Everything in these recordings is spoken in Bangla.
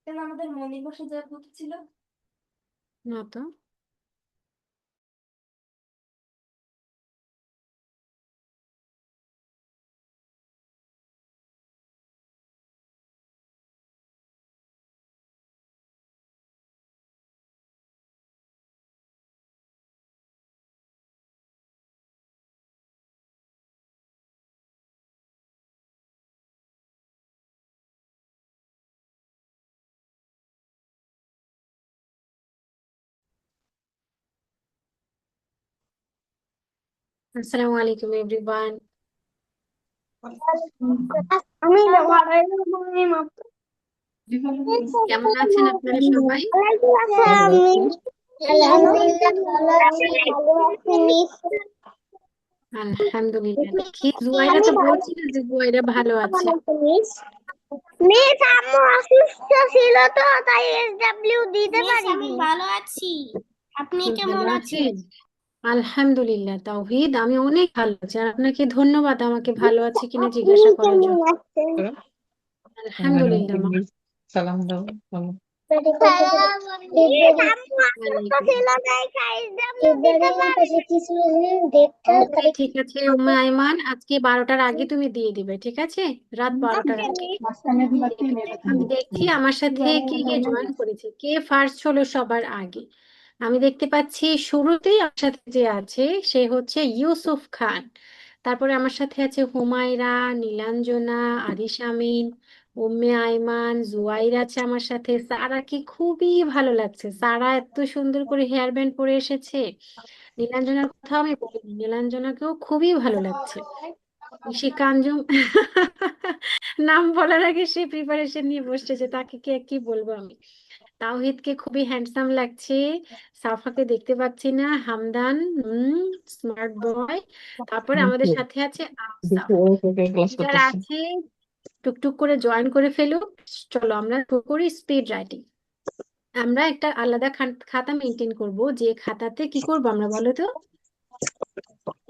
কেন আমাদের মনির বসে যাওয়ার কথা ছিল? না তো। আসসালামু আলাইকুম এভরিওয়ান। আমি কেমন আছেন আপনারা সবাই? আলহামদুলিল্লাহ ভালো আছি, ভালো আছি মিস। আলহামদুলিল্লাহ। দেখি জুয়াইরা আমি তো ভালো বলছিল যে জুয়াইরা ভালো আছে। আছি মিস। মিস আম্মু অসুস্থ ছিল তো তাই এসডব্লিউ দিতে পারি। আমি ভালো আছি, আপনি আপনি কেমন ভালো আছেন? আছেন? আলহামদুলিল্লাহ তাওহিদ, আমি অনেক ভালো আছি। আর আপনাকে ধন্যবাদ আমাকে ভালো আছে কিনা আপনি জিজ্ঞাসা করার কেমন জন্য। আছেন? আলহামদুলিল্লাহ মা। সালাম দাও বলো। মিস আম্মু অসুস্থ ওয়ালাইকুম। ছিল তাই এসডব্লিউ দিতে পারি। কিছু দেখতে ওকে ঠিক আছে উম্মে আইমান, আজকে 12টার আগে তুমি দিয়ে দিবে, ঠিক আছে? রাত 12টার ওকে আগে। মিস। আমি দেখছি আমার সাথে কে কে জয়েন করেছে, কে ফার্স্ট হলো সবার আগে। আমি দেখতে পাচ্ছি শুরুতেই আমার সাথে যে আছে সে হচ্ছে ইউসুফ খান। তারপরে আমার সাথে আছে হুমায়রা, নীলাঞ্জনা, আরিশ আমিন, উম্মে আইমান, জুয়াইর আছে আমার সাথে। সারাকে খুবই ভালো লাগছে, সারা এত সুন্দর করে হেয়ার ব্যান্ড পরে এসেছে। নীলাঞ্জনার কথা আমি বলিনি, নীলাঞ্জনাকেও খুবই ভালো লাগছে। সে কাঞ্জুম নাম বলার আগে সে প্রিপারেশন নিয়ে বসেছে, তাকে কে কি বলবো আমি। তাওহিদকে খুবই হ্যান্ডসাম লাগছে। সাফাকে দেখতে পাচ্ছি না। Hamdan smart boy. তারপরে আমাদের সাথে আছে আফসাফ। দেখি ও থেকে ক্লাস যারা করতেছে। আছে টুকটুক করে জয়েন করে ফেলুক। চলো আমরা শুরু করি স্পিড রাইটিং। আমরা একটা আলাদা খাতা মেনটেন করব, যে খাতাতে কি করবো আমরা বলো তো।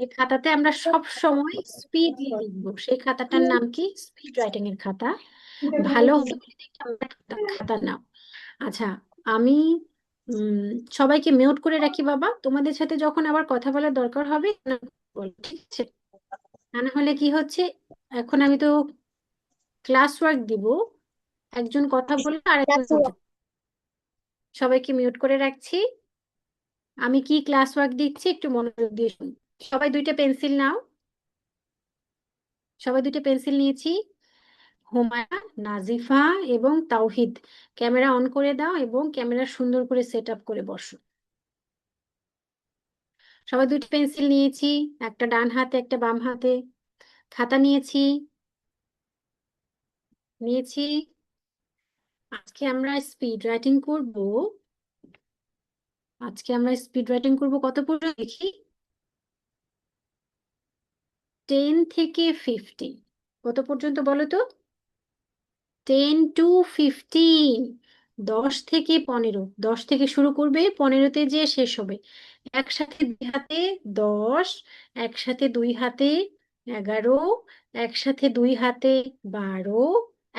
এই খাতাতে আমরা সব সময় স্পিডলি লিখবো। সেই খাতাটার নাম কি? স্পিড রাইটিং এর খাতা। ভালো হবে বলে দেখি আমরা খাতা নাও। আচ্ছা, আমি উম সবাইকে মিউট করে রাখি বাবা, তোমাদের সাথে যখন আবার কথা বলার দরকার হবে না বলো, ঠিক আছে? তা না হলে কি হচ্ছে, এখন আমি তো ক্লাস ওয়ার্ক দিব, একজন কথা বললে আরেকজন উঠে। সবাইকে মিউট করে রাখছি। আমি কি ক্লাস ওয়ার্ক দিচ্ছি একটু মনোযোগ দিয়ে শুনুন। সবাই দুইটা পেন্সিল নাও। সবাই দুইটা পেন্সিল নিয়েছি। হুমায়রা, নাজিফা এবং তাওহিদ, ক্যামেরা অন করে দাও এবং ক্যামেরা সুন্দর করে সেট আপ করে বসো। সবাই দুটো পেন্সিল নিয়েছি, একটা ডান হাতে একটা বাম হাতে। খাতা নিয়েছি। আজকে আমরা স্পিড রাইটিং করব কত পর্যন্ত দেখি। 10 থেকে 15 কত পর্যন্ত বলো তো? 10 to 15, 10 থেকে 15, 10 থেকে শুরু করবে, 15তে যে শেষ হবে। একসাথে দুই হাতে 10, একসাথে দুই হাতে 11, একসাথে দুই হাতে 12,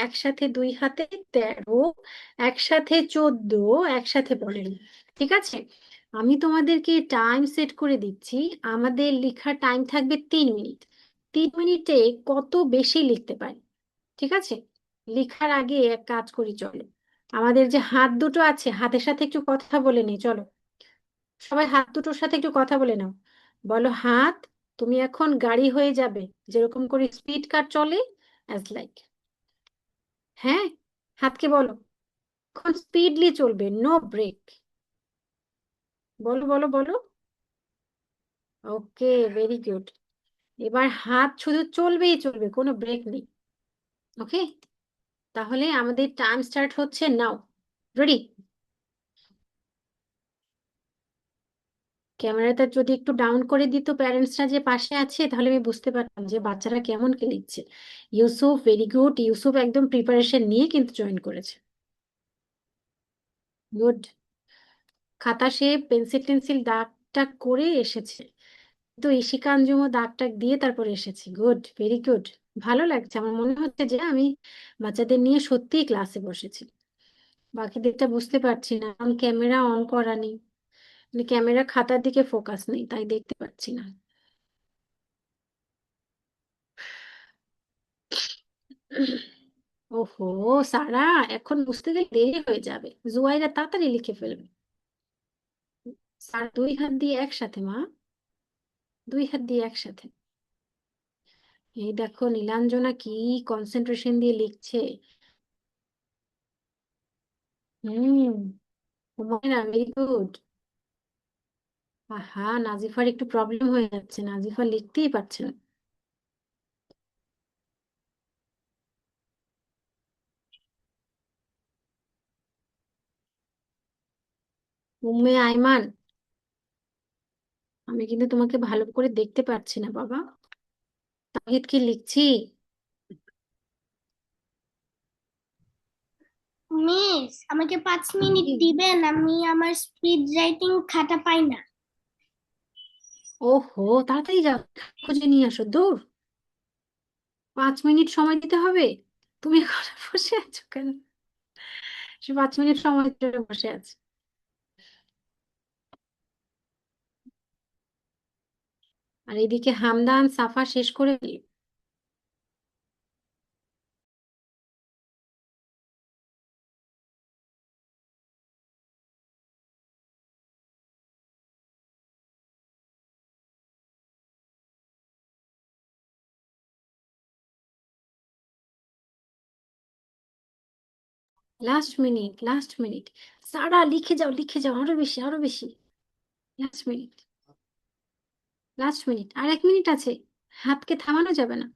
একসাথে দুই হাতে 13, একসাথে 14, একসাথে 15। ঠিক আছে, আমি তোমাদেরকে টাইম সেট করে দিচ্ছি। আমাদের লেখার টাইম থাকবে 3 মিনিট। 3 মিনিটে কত বেশি লিখতে পারি, ঠিক আছে? লেখার আগে এক কাজ করি, চলো আমাদের যে হাত দুটো আছে হাতের সাথে একটু কথা বলে নিই, চলো। সবাই হাত দুটোর সাথে একটু কথা বলে নাও। বলো হাত, তুমি এখন গাড়ি হয়ে যাবে, যেরকম করে স্পিড কার চলে, অ্যাজ লাইক। হ্যাঁ, হাতকে বলো এখন স্পিডলি চলবে, নো ব্রেক। বলো বলো বলো। ওকে, ভেরি গুড। এবার হাত শুধু চলবেই চলবে, কোনো ব্রেক নেই। ওকে, তাহলে আমাদের টাইম স্টার্ট হচ্ছে নাও। রেডি? ক্যামেরাটা যদি একটু ডাউন করে দিত প্যারেন্টসরা যে পাশে আছে, তাহলে আমি বুঝতে পারতাম যে বাচ্চারা কেমন কে লিখছে। Yusuf, very good. ইউসুফ একদম প্রিপারেশন নিয়ে কিন্তু জয়েন করেছে। গুড। খাতা সে পেন্সিল টেন্সিল দাগটা করে এসেছে, তো ইশিকা আঞ্জুমও দাগ টাগ দিয়ে তারপরে এসেছে। Good, very good. ভালো লাগছে, আমার মনে হচ্ছে যে আমি বাচ্চাদের নিয়ে সত্যিই ক্লাসে বসেছি। বাকিদেরটা বুঝতে পারছি না, কারণ ক্যামেরা অন করা নেই, মানে ক্যামেরা খাতার দিকে ফোকাস নেই, তাই দেখতে পাচ্ছি না। ওহো, সারা, এখন বুঝতে গেলে দেরি হয়ে যাবে। জুয়াইরা তাড়াতাড়ি লিখে ফেলবে। স্যার, দুই হাত দিয়ে একসাথে মা, দুই হাত দিয়ে একসাথে। এই দেখো নীলাঞ্জনা কি কনসেন্ট্রেশন দিয়ে লিখছে। হুম, হুমায়রা, ভেরি গুড। আহা, নাজিফার একটু প্রবলেম হয়ে যাচ্ছে, নাজিফা লিখতেই পারছে না। উম্মে আইমান, আমি কিন্তু তোমাকে ভালো করে দেখতে পাচ্ছি না বাবা। তাহিদ কি লিখছি? মিস, আমাকে 5 মিনিট দিবেন, আমি আমার স্পিড রাইটিং খাতা পাই না। ওহো, তাড়াতাড়ি যাও, খুঁজে নিয়ে আসো, দূর। 5 মিনিট সময় দিতে হবে? তুমি এখন বসে আছো কেন? সে 5 মিনিট সময় ধরে বসে আছে। আর এদিকে হামদান সাফা শেষ করে দিল। Last minute, last minute. Sara, লিখে যাও, লিখে যাও, আরো বেশি, আরো বেশি। লাস্ট মিনিট, লাস্ট মিনিট, আর 1 মিনিট আছে। হাতকে থামানো যাবে না।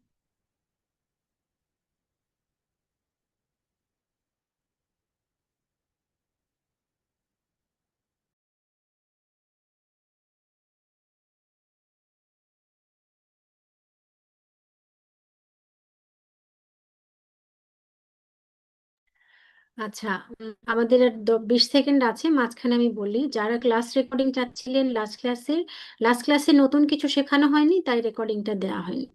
আচ্ছা, আমাদের আর 20 সেকেন্ড আছে, মাঝখানে আমি বলি, যারা ক্লাস রেকর্ডিং চাচ্ছিলেন লাস্ট ক্লাসে নতুন কিছু শেখানো হয়নি, তাই রেকর্ডিংটা দেওয়া হয়নি।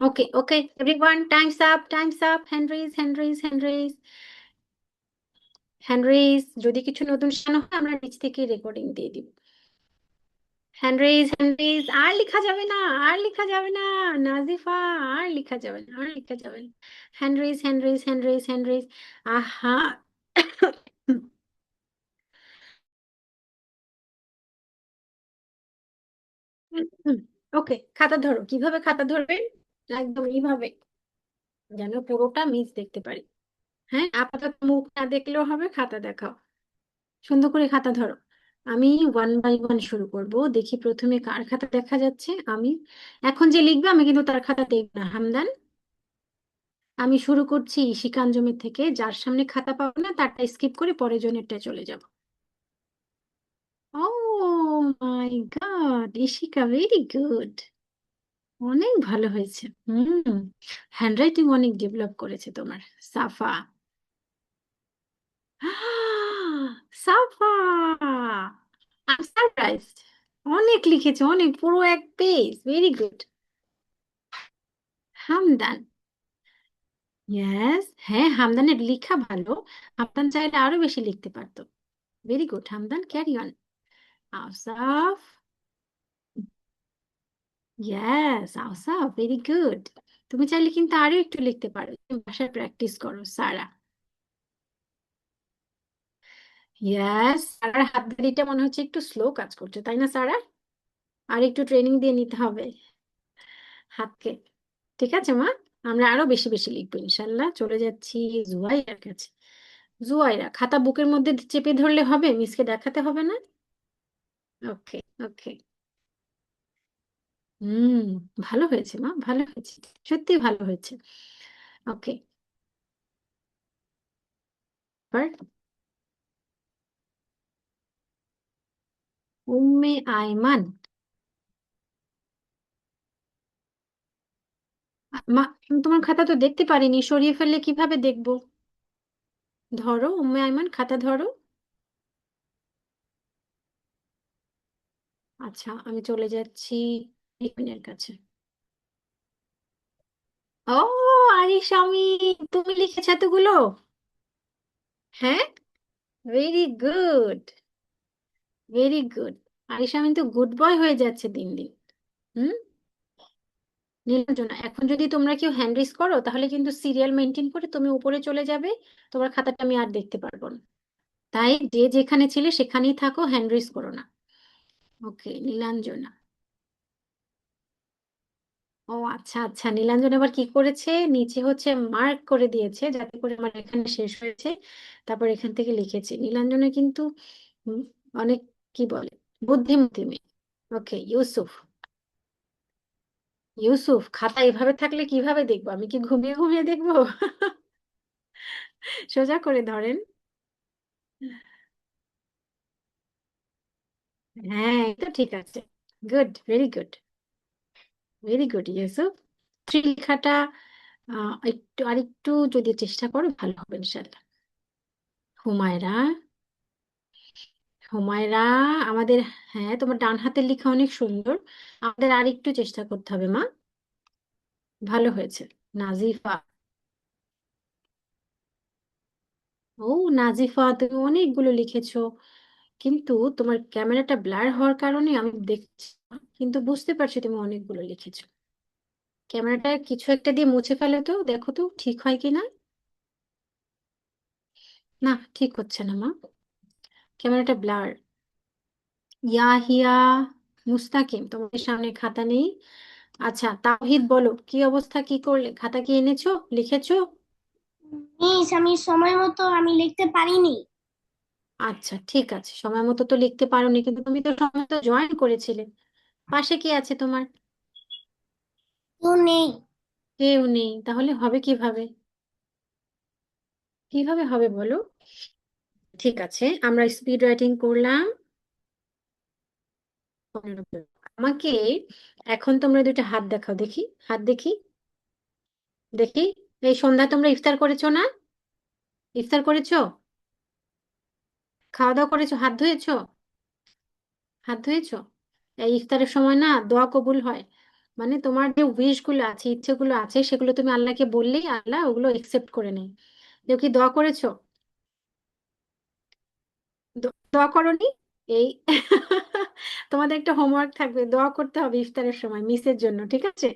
Okay okay everyone, time's up, time's up, hand raise, hand raise, hand raise, hand raise. যদি কিছু নতুন শেখানো হয় আমরা নিচ থেকে রেকর্ডিং দিয়ে দিব। হ্যান্ড রেজ, হ্যান্ড রেজ, আর লেখা যাবে না, আর লেখা যাবে না, নাজিফা, আর লেখা যাবে না, আর লেখা যাবে না। Hand raise, hand raise, hand raise, hand raise. আহা। ওকে, খাতা ধরো। কিভাবে খাতা ধরবে? একদম এইভাবে, যেন পুরোটা মিস দেখতে পারি। হ্যাঁ, আপাতত মুখ না দেখলেও হবে, খাতা দেখাও। সুন্দর করে খাতা ধরো। আমি 1 বাই 1 শুরু করব, দেখি প্রথমে কার খাতা দেখা যাচ্ছে। আমি এখন যে লিখবে আমি কিন্তু তার খাতা দেখব না, হামদান। আমি শুরু করছি শিকাঞ্জমি থেকে, যার সামনে খাতা পাবো না তারটা স্কিপ করে পরের জনেরটা চলে যাব। ও মাই গড, ইশিকা, ভেরি গুড। অনেক ভালো হয়েছে। হ্যান্ডরাইটিং অনেক ডেভেলপ করেছে তোমার। সাফা, সাফা, আই সারপ্রাইজড। অনেক লিখেছে, অনেক, পুরো 1 page, very good. Hamdan, yes, হ্যাঁ, হামদানের লেখা ভালো। হামদান চাইলে আরো বেশি লিখতে পারতো। Very good Hamdan, carry on. Afsaf, yes Afsaf, very good. তুমি চাইলে কিন্তু আরো একটু লিখতে পারো, তুমি বাসায় প্র্যাকটিস করো। সারা, ইয়েস, সারার হাতগাড়িটা মনে হচ্ছে একটু স্লো কাজ করছে, তাই না সারা? আর একটু ট্রেনিং দিয়ে নিতে হবে হাতকে। ঠিক আছে মা, আমরা আরো বেশি বেশি লিখবো ইনশাল্লাহ। চলে যাচ্ছি জুয়াইরার কাছে। জুয়াইরা, খাতা বুকের মধ্যে চেপে ধরলে হবে, মিসকে দেখাতে হবে না। ওকে ওকে। হুম, ভালো হয়েছে মা, ভালো হয়েছে, সত্যি ভালো হয়েছে। ওকে, বাট উম্মে আইমান। মা, তোমার খাতা তো দেখতে পারিনি, সরিয়ে ফেললে কিভাবে দেখবো? ধরো উম্মে আইমান, খাতা ধরো। আচ্ছা, আমি চলে যাচ্ছি রিপনের কাছে। ও, আরিশ, আমি, তুমি লিখেছো এতগুলো? হ্যাঁ, very good, very good. Arisha কিন্তু গুড বয় হয়ে যাচ্ছে দিন দিন। হুম। নীলাঞ্জনা, এখন যদি তোমরা কেউ হ্যান্ড রেজ করো তাহলে কিন্তু সিরিয়াল মেনটেন করে তুমি উপরে চলে যাবে, তোমার খাতাটা আমি আর দেখতে পারবো না। তাই যে যেখানে ছিলে সেখানেই থাকো, হ্যান্ড রেজ করো না। ওকে নীলাঞ্জনা। ও আচ্ছা আচ্ছা, নীলাঞ্জন এবার কি করেছে, নিচে হচ্ছে মার্ক করে দিয়েছে যাতে করে আমার এখানে শেষ হয়েছে, তারপর এখান থেকে লিখেছে। নীলাঞ্জনে কিন্তু উম, অনেক কি বলে বুদ্ধিমতী মেয়ে। ওকে ইউসুফ, ইউসুফ খাতা এভাবে থাকলে কিভাবে দেখবো, আমি কি ঘুমিয়ে ঘুমিয়ে দেখবো? সোজা করে ধরেন। হ্যাঁ এটা ঠিক আছে। Good, very good, very good Yusuf. Three লেখাটা একটু আরেকটু যদি চেষ্টা করো ভালো হবে ইনশাল্লাহ। হুমায়রা, হুমায়রা আমাদের, হ্যাঁ তোমার ডান হাতের লেখা অনেক সুন্দর, আমাদের আর একটু চেষ্টা করতে হবে মা। ভালো হয়েছে। নাজিফা, ও নাজিফা তুমি অনেকগুলো লিখেছো, কিন্তু তোমার ক্যামেরাটা ব্লার হওয়ার কারণে আমি দেখছি না, কিন্তু বুঝতে পারছি তুমি অনেকগুলো লিখেছো। ক্যামেরাটা কিছু একটা দিয়ে মুছে ফেলে তো, দেখো তো ঠিক হয় কি না। না ঠিক হচ্ছে না মা, ক্যামেরাটা ব্লার। ইয়াহিয়া, মুস্তাকিম তোমাদের সামনে খাতা নেই। আচ্ছা তাওহিদ বলো কি অবস্থা, কি করলে, খাতা কি এনেছো, লিখেছো? মিস, আমি সময় মতো আমি লিখতে পারিনি। আচ্ছা ঠিক আছে, সময় মতো তো লিখতে পারোনি, কিন্তু তুমি তো সময় মতো জয়েন করেছিলে। পাশে কি আছে তোমার? কেউ নেই। কেউ নেই, তাহলে হবে কিভাবে, কিভাবে হবে বলো? ঠিক আছে আমরা স্পিড রাইটিং করলাম। 15 জন। আমাকে এখন তোমরা দুইটা হাত দেখাও দেখি, হাত দেখি, দেখি। এই সন্ধ্যায় তোমরা ইফতার করেছো না? ইফতার করেছো, খাওয়া দাওয়া করেছো, হাত ধুয়েছো, হাত ধুয়েছো? এই ইফতারের সময় না দোয়া কবুল হয়, মানে তোমার যে উইশ গুলো আছে, ইচ্ছেগুলো আছে, সেগুলো তুমি আল্লাহকে বললেই আল্লাহ ওগুলো একসেপ্ট করে নেয়। কেউ কি দোয়া করেছো? দোয়া করোনি? এই তোমাদের একটা হোমওয়ার্ক থাকবে, দোয়া করতে হবে ইফতারের সময় মিসের জন্য, ঠিক আছে?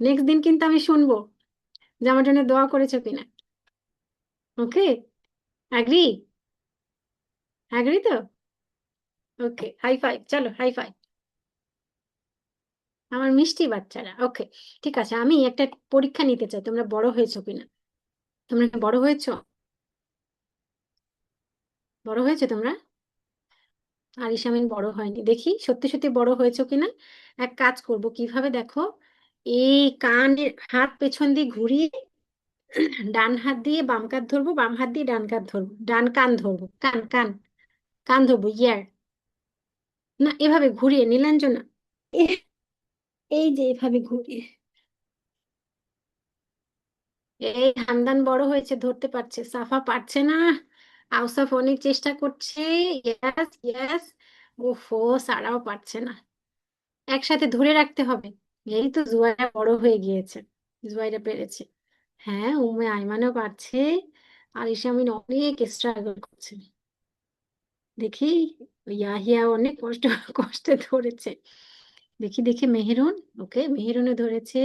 নেক্সট দিন কিন্তু আমি শুনবো যে আমার জন্য দোয়া করেছো কিনা। ওকে, অ্যাগ্রি? অ্যাগ্রি তো? ওকে হাই ফাইভ, চলো হাই ফাইভ আমার মিষ্টি বাচ্চারা। ওকে ঠিক আছে, আমি একটা পরীক্ষা নিতে চাই তোমরা বড় হয়েছো কিনা। তোমরা কি বড় হয়েছো? বড় হয়েছে তোমরা? আরিশ আমিন বড় হয়নি, দেখি সত্যি সত্যি বড় হয়েছো কিনা। এক কাজ করব কিভাবে দেখো, এই কানের হাত পেছন দিয়ে ঘুরিয়ে ডান হাত দিয়ে বাম কাঁধ ধরবো, বাম হাত দিয়ে ডান কাঁধ ধরবো, ডান কান ধরবো, কান কান কান ধরবো, ইয়ার না এভাবে ঘুরিয়ে নীলাঞ্জনা, এ- এই যে এভাবে ঘুরিয়ে। এই হামদান বড় হয়েছে, ধরতে পারছে, সাফা পারছে না। আউসাফ অনেক চেষ্টা করছে, ইয়াস ইয়াস। ওফো, সারাও পারছে না, একসাথে ধরে রাখতে হবে। এই তো জুয়াইরা বড় হয়ে গিয়েছে, জুয়াইরা পেরেছে। হ্যাঁ উম্মে আইমানও পারছে, আর ইসামিন অনেক স্ট্রাগল করছে। দেখি ইয়াহিয়া অনেক কষ্ট কষ্টে ধরেছে। দেখি দেখি মেহেরুন, ওকে মেহেরুনও ধরেছে।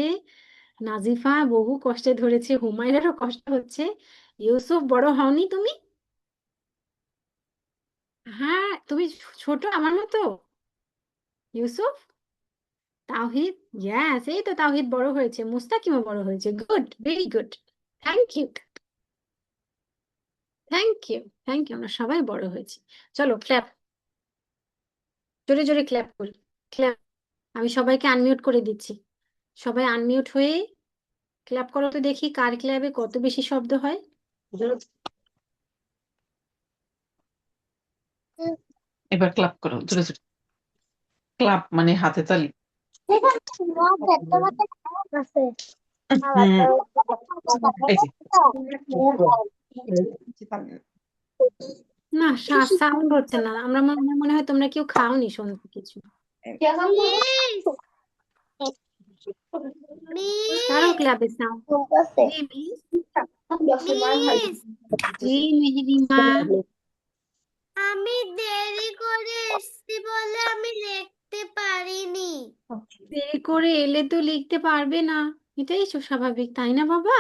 নাজিফা বহু কষ্টে ধরেছে, হুমায়রারও কষ্ট হচ্ছে। ইউসুফ বড় হওনি তুমি? হ্যাঁ তুমি ছোট আমার মতো। ইউসুফ, তাওহিদ, ইয়াস এই তো তাওহিদ বড় হয়েছে, মুস্তাকিমও বড় হয়েছে, good very good. Thank you, thank you, thank you, আমরা সবাই বড় হয়েছি। চলো ক্ল্যাপ, জোরে জোরে ক্ল্যাপ করি, ক্ল্যাপ। আমি সবাইকে আনমিউট করে দিচ্ছি, সবাই আনমিউট হয়ে ক্ল্যাপ করো তো দেখি কার ক্ল্যাপে কত বেশি শব্দ হয়। এবার ক্লাপ করো জোরে জোরে। ক্লাপ মানে হাতে তালি। তোমাদের কেমন আছে? হুম, এই যে না সাউন্ড হচ্ছে না, আমার মনে হয় তোমরা কেউ খাওনি সন্ধ্যে কিছু। মিস, কারো ক্ল্যাপে সাউন্ড? মিস, জি মিস। মিস, জি মেহেরিমা, আমি দেরি করে এসেছি বলে আমি লিখতে পারিনি। দেরি করে এলে তো লিখতে পারবে না, এটাই তো স্বাভাবিক, তাই না বাবা?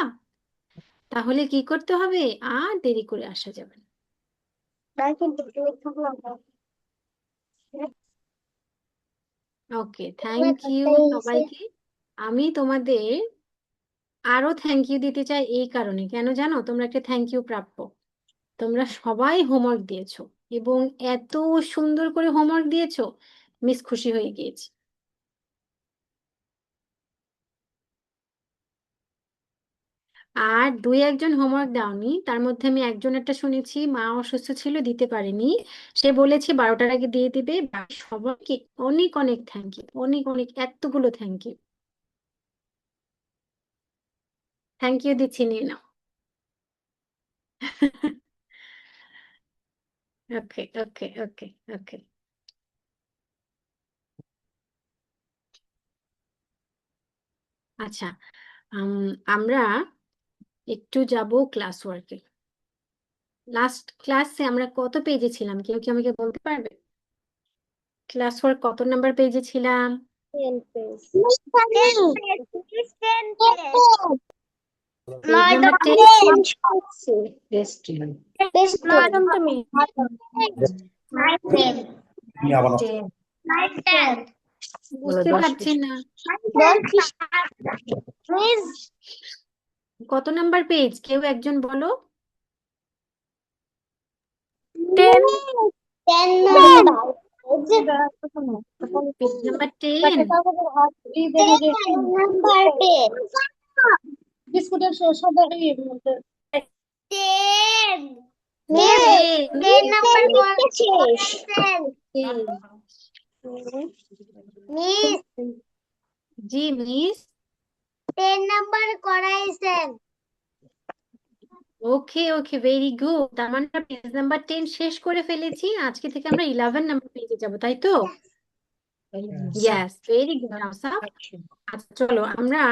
তাহলে কি করতে হবে? আর দেরি করে আসা যাবে না। ওকে, থ্যাংক ইউ সবাইকে। আমি তোমাদের আরো থ্যাংক ইউ দিতে চাই এই কারণে, কেন জানো? তোমরা একটা থ্যাংক ইউ প্রাপ্য। তোমরা সবাই হোমওয়ার্ক দিয়েছো এবং এত সুন্দর করে হোমওয়ার্ক দিয়েছো, মিস খুশি হয়ে গিয়েছি। আর দুই একজন হোমওয়ার্ক দাওনি, তার মধ্যে আমি একজনেরটা শুনেছি, মা অসুস্থ ছিল দিতে পারেনি, সে বলেছে 12টার আগে দিয়ে দিবে। বাকি সবাইকে অনেক অনেক থ্যাংক ইউ, অনেক অনেক এতগুলো থ্যাংক ইউ। থ্যাংক ইউ দিচ্ছি, নিয়ে নাও। ওকে ওকে ওকে ওকে। আচ্ছা, আমরা একটু যাব ক্লাস ওয়ার্কে। লাস্ট ক্লাসে আমরা কত পেজে ছিলাম, কেউ কি আমাকে বলতে পারবে? ক্লাস ওয়ার্ক কত নাম্বার পেজে ছিলাম? 10 পেজ নাম্বার 10। বুঝতে পারছি না, কত নাম্বার পেজ কেউ একজন বলো। 10 পেজ নাম্বার 10। জি মিস। 10 নাম্বার করাইছেন। ওকে ওকে, ভেরি গুড। তার মানে পেজ নাম্বার 10 শেষ করে ফেলেছি, আজকে থেকে আমরা 11 নাম্বার পেজে যাব, তাই তো? Yes, very good Asaf. আচ্ছা চলো আমরা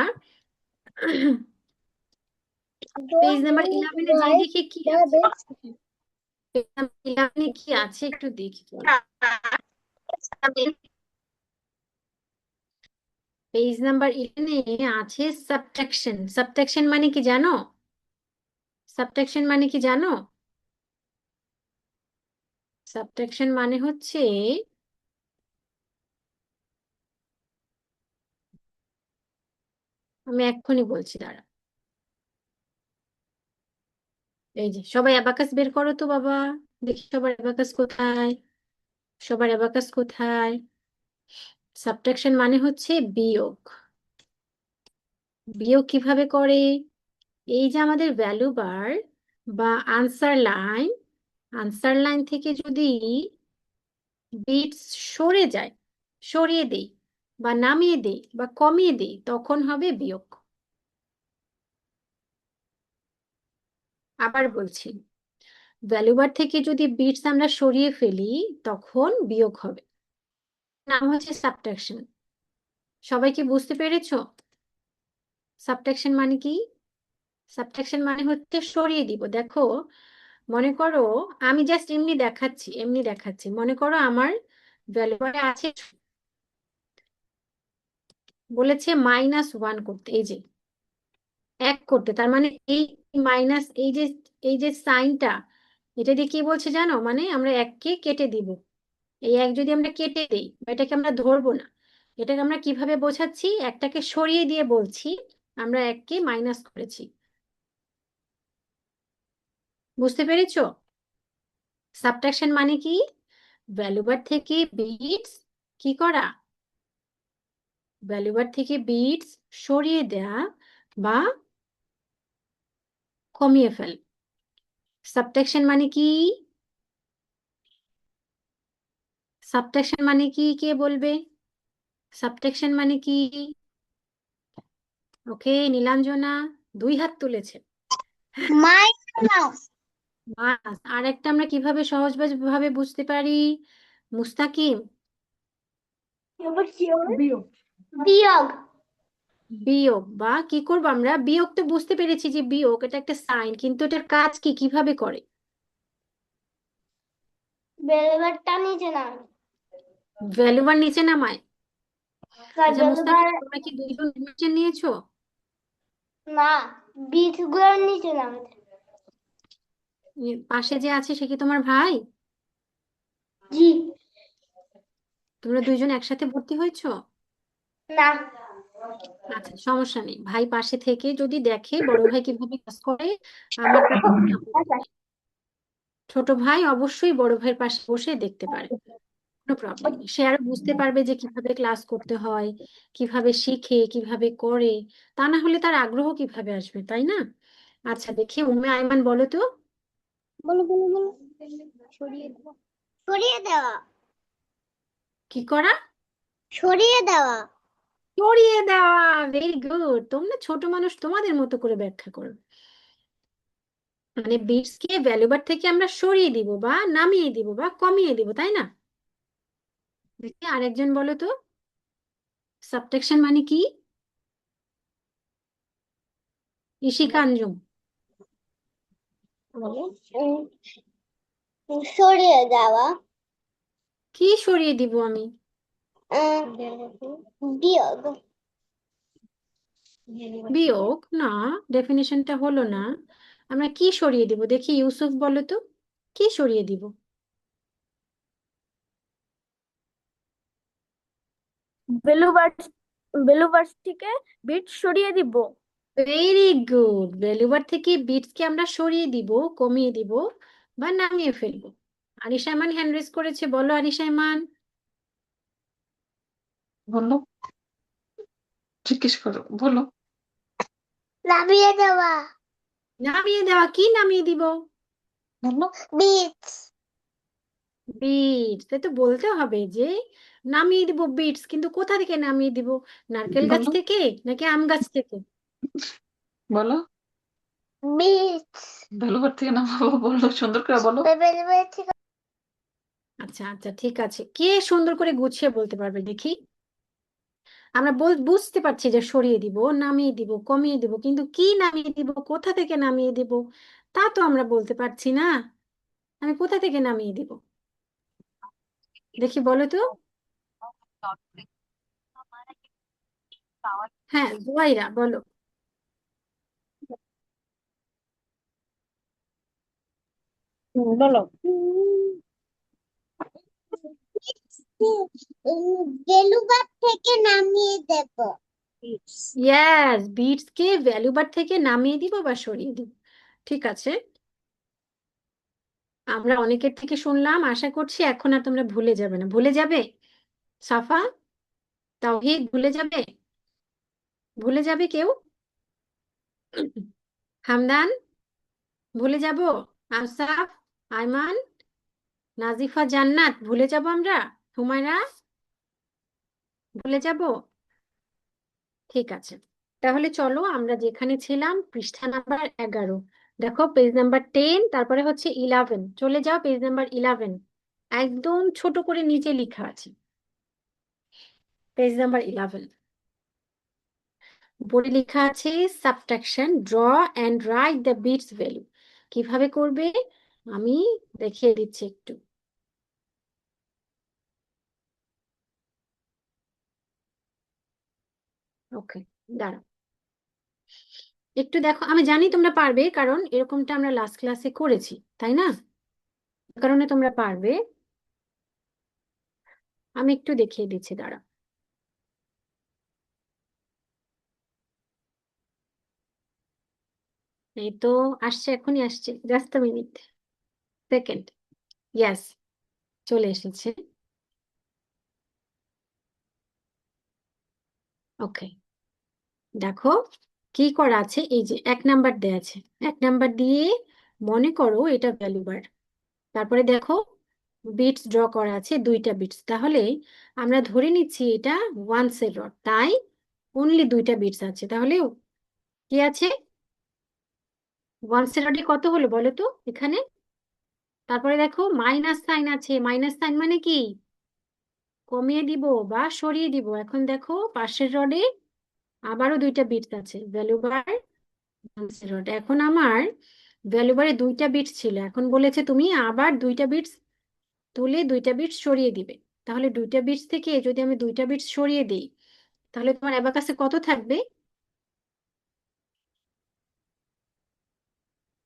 পেজ নাম্বার 11 এ যাই, দেখি কি আছে। পেজ নাম্বার 11 এ কি আছে একটু দেখি চলো। পেজ নাম্বার 11 এ আছে সাবট্রাকশন। সাবট্রাকশন মানে কি জানো? সাবট্রাকশন মানে কি জানো? সাবট্রাকশন মানে হচ্ছে, আমি এক্ষুনি বলছি, দাঁড়া। এই যে সবাই অ্যাবাকাস বের করো তো বাবা, দেখি সবার অ্যাবাকাস কোথায়, সবার অ্যাবাকাস কোথায়? সাবট্রাকশন মানে হচ্ছে বিয়োগ। বিয়োগ কিভাবে করে? এই যে আমাদের ভ্যালু বার বা আনসার লাইন, আনসার লাইন থেকে যদি বিটস সরে যায়, সরিয়ে দেই বা নামিয়ে দেই বা কমিয়ে দেই, তখন হবে বিয়োগ। আবার বলছি, ভ্যালু বার থেকে যদি বিটস আমরা সরিয়ে ফেলি, তখন বিয়োগ হবে, নাম হচ্ছে সাবট্রাকশন। সবাই কি বুঝতে পেরেছো সাবট্রাকশন মানে কি? সাবট্রাকশন মানে হচ্ছে সরিয়ে দিব। দেখো, মনে করো আমি জাস্ট এমনি দেখাচ্ছি, এমনি দেখাচ্ছি, মনে করো আমার ভ্যালু বারে আছে, বলেছে -1 করতে, এই যে 1 করতে, তার মানে এই মাইনাস, এই যে সাইনটা, এটা দিয়ে কি বলছে জানো? মানে আমরা 1কে কেটে দিব। এই 1 যদি আমরা কেটে দিই, বা এটাকে আমরা ধরবো না, এটাকে আমরা কিভাবে বোঝাচ্ছি? একটাকে সরিয়ে দিয়ে বলছি আমরা 1কে মাইনাস করেছি। বুঝতে পেরেছো? সাবট্রাকশন মানে কি? ভ্যালু বার থেকে বিটস কি করা? ভ্যালু বার থেকে বিটস সরিয়ে দেয়া বা কমিয়ে ফেল। সাবট্রাকশন মানে কি? সাবট্রাকশন মানে কি, কে বলবে? সাবট্রাকশন মানে কি? ওকে, নীলাঞ্জনা 2 হাত তুলেছে। মাইনাস। বাস, আর একটা আমরা কিভাবে সহজ ভাবে বুঝতে পারি? মুস্তাকিম, বিয়োগ। বিয়োগ বা কি করবো আমরা, বিয়োগ তো বুঝতে পেরেছি যে বিয়োগ এটা একটা সাইন, কিন্তু এটার কাজ কি, কিভাবে করে? বেলবারটা নিচে নাম ভ্যালু বার নিচে নামায়। আচ্ছা মুস্তাফিজ, বেলবার তোমরা কি দুইজন ডিভিশন নিয়েছো? না বিট গুলোর নিচে নাম পাশে যে আছে সে কি তোমার ভাই? জি তোমরা দুইজন একসাথে ভর্তি হয়েছো? না আচ্ছা সমস্যা নেই, ভাই পাশে থেকে যদি দেখে বড় ভাই কিভাবে কাজ করে, আমার কথা শোনা আচ্ছা ছোট ভাই অবশ্যই বড় ভাইয়ের পাশে বসে দেখতে পারে, কোনো প্রবলেম নেই। সে আরো বুঝতে পারবে যে কিভাবে ক্লাস করতে হয়, কিভাবে শিখে, কিভাবে করে। তা না হলে তার আগ্রহ কিভাবে আসবে, তাই না? আচ্ছা দেখি উম্মে আইমান বলো তো। বলো বলো বলো সরিয়ে দেওয়া সরিয়ে দেওয়া কি করা? সরিয়ে দেওয়া সরিয়ে দেওয়া। ভেরি গুড, তোমরা ছোট মানুষ, তোমাদের মতো করে ব্যাখ্যা করো। মানে বিটস কে ভ্যালু বার থেকে আমরা সরিয়ে দিব বা নামিয়ে দিব বা কমিয়ে দিব, তাই না? দেখি আরেকজন বলো তো, সাবট্রাকশন মানে কি? ইশিকা আঞ্জুম। বলো সরিয়ে দেওয়া কি সরিয়ে দিব আমি? বিয়োগ বিয়োগ না, ডেফিনিশনটা হলো না। আমরা কি সরিয়ে দিব দেখি, ইউসুফ বলো তো, কি সরিয়ে দিব? বেলুবার্স বেলুবার্স থেকে বিট সরিয়ে দিব ভেরি গুড, ভ্যালুবার থেকে বিটস কে আমরা সরিয়ে দিব, কমিয়ে দিব বা নামিয়ে ফেলবো। আরিশা ইমান হ্যান্ড রেজ করেছে, বলো আরিশা ইমান। বলো, জিজ্ঞেস করো, বলো। নামিয়ে দেওয়া নামিয়ে দেওয়া, কি নামিয়ে দিব? বলো। বিটস বিটস, তাই তো বলতে হবে যে নামিয়ে দিব বিটস, কিন্তু কোথা থেকে নামিয়ে দিব? নারকেল গাছ বলো। থেকে নাকি আম গাছ থেকে? বলো। বিটস ভ্যালুবার থেকে নামাবো, বলো, সুন্দর করে বলো। বেলুবার থেকে আচ্ছা আচ্ছা ঠিক আছে, কে সুন্দর করে গুছিয়ে বলতে পারবে দেখি? আমরা বুঝতে পারছি যে সরিয়ে দিব, নামিয়ে দিব, কমিয়ে দিব, কিন্তু কি নামিয়ে দিব, কোথা থেকে নামিয়ে দিব তা তো আমরা বলতে পারছি না। আমি কোথা থেকে নামিয়ে দিব দেখি বলো তো। হ্যাঁ জুয়াইরা বলো। বলো বেলুবার থেকে নামিয়ে দেব ইয়েস, বিটস কে ভ্যালু বার থেকে নামিয়ে দিব বা সরিয়ে দিব। ঠিক আছে, আমরা অনেকের থেকে শুনলাম, আশা করছি এখন আর তোমরা ভুলে যাবে না। ভুলে যাবে? সাফা, তাওহিদ ভুলে যাবে? ভুলে যাবে কেউ? হামদান ভুলে যাব? আনসাফ, আইমান, নাজিফা, জান্নাত ভুলে যাব আমরা? হুমায়রা ভুলে যাব? ঠিক আছে, তাহলে চলো আমরা যেখানে ছিলাম পৃষ্ঠা নাম্বার 11, দেখো পেজ নাম্বার 10, তারপরে হচ্ছে 11, চলে যাও পেজ নাম্বার 11, একদম ছোট করে নিচে লেখা আছে পেজ নাম্বার 11, উপরে লেখা আছে subtraction, draw and write the bits value. কিভাবে করবে আমি দেখিয়ে দিচ্ছি একটু। ওকে, দাঁড়াও একটু দেখো, আমি জানি তোমরা পারবে কারণ এরকমটা আমরা লাস্ট ক্লাসে করেছি, তাই না? এ কারণে তোমরা পারবে। আমি একটু দেখিয়ে দিচ্ছি, দাঁড়া। এই তো আসছে, এখনই আসছে, জাস্ট আ মিনিট, সেকেন্ড। ইয়াস, চলে এসেছে। ওকে, দেখো কি করা আছে, এই যে 1 নাম্বার দেয়া আছে, 1 নাম্বার দিয়ে মনে করো এটা ভ্যালু বার, তারপরে দেখো বিটস ড্র করা আছে 2টা বিটস, তাহলে আমরা ধরে নিচ্ছি এটা ওয়ান্স এর রড, তাই অনলি 2টা বিটস আছে, তাহলে কি আছে, ওয়ান্স এর রডে কত হলো বলো তো এখানে? তারপরে দেখো মাইনাস সাইন আছে, মাইনাস সাইন মানে কি, কমিয়ে দিব বা সরিয়ে দিব। এখন দেখো পাশের রডে আবারও দুইটা বিটস আছে, ভ্যালু বার, রড। এখন আমার ভ্যালু বারে দুইটা বিটস ছিল, এখন বলেছে তুমি আবার দুইটা বিটস তুলে দুইটা বিটস সরিয়ে দিবে। তাহলে দুইটা বিটস থেকে যদি আমি দুইটা বিটস সরিয়ে দিই, তাহলে তোমার অ্যাবাকাসে কত থাকবে?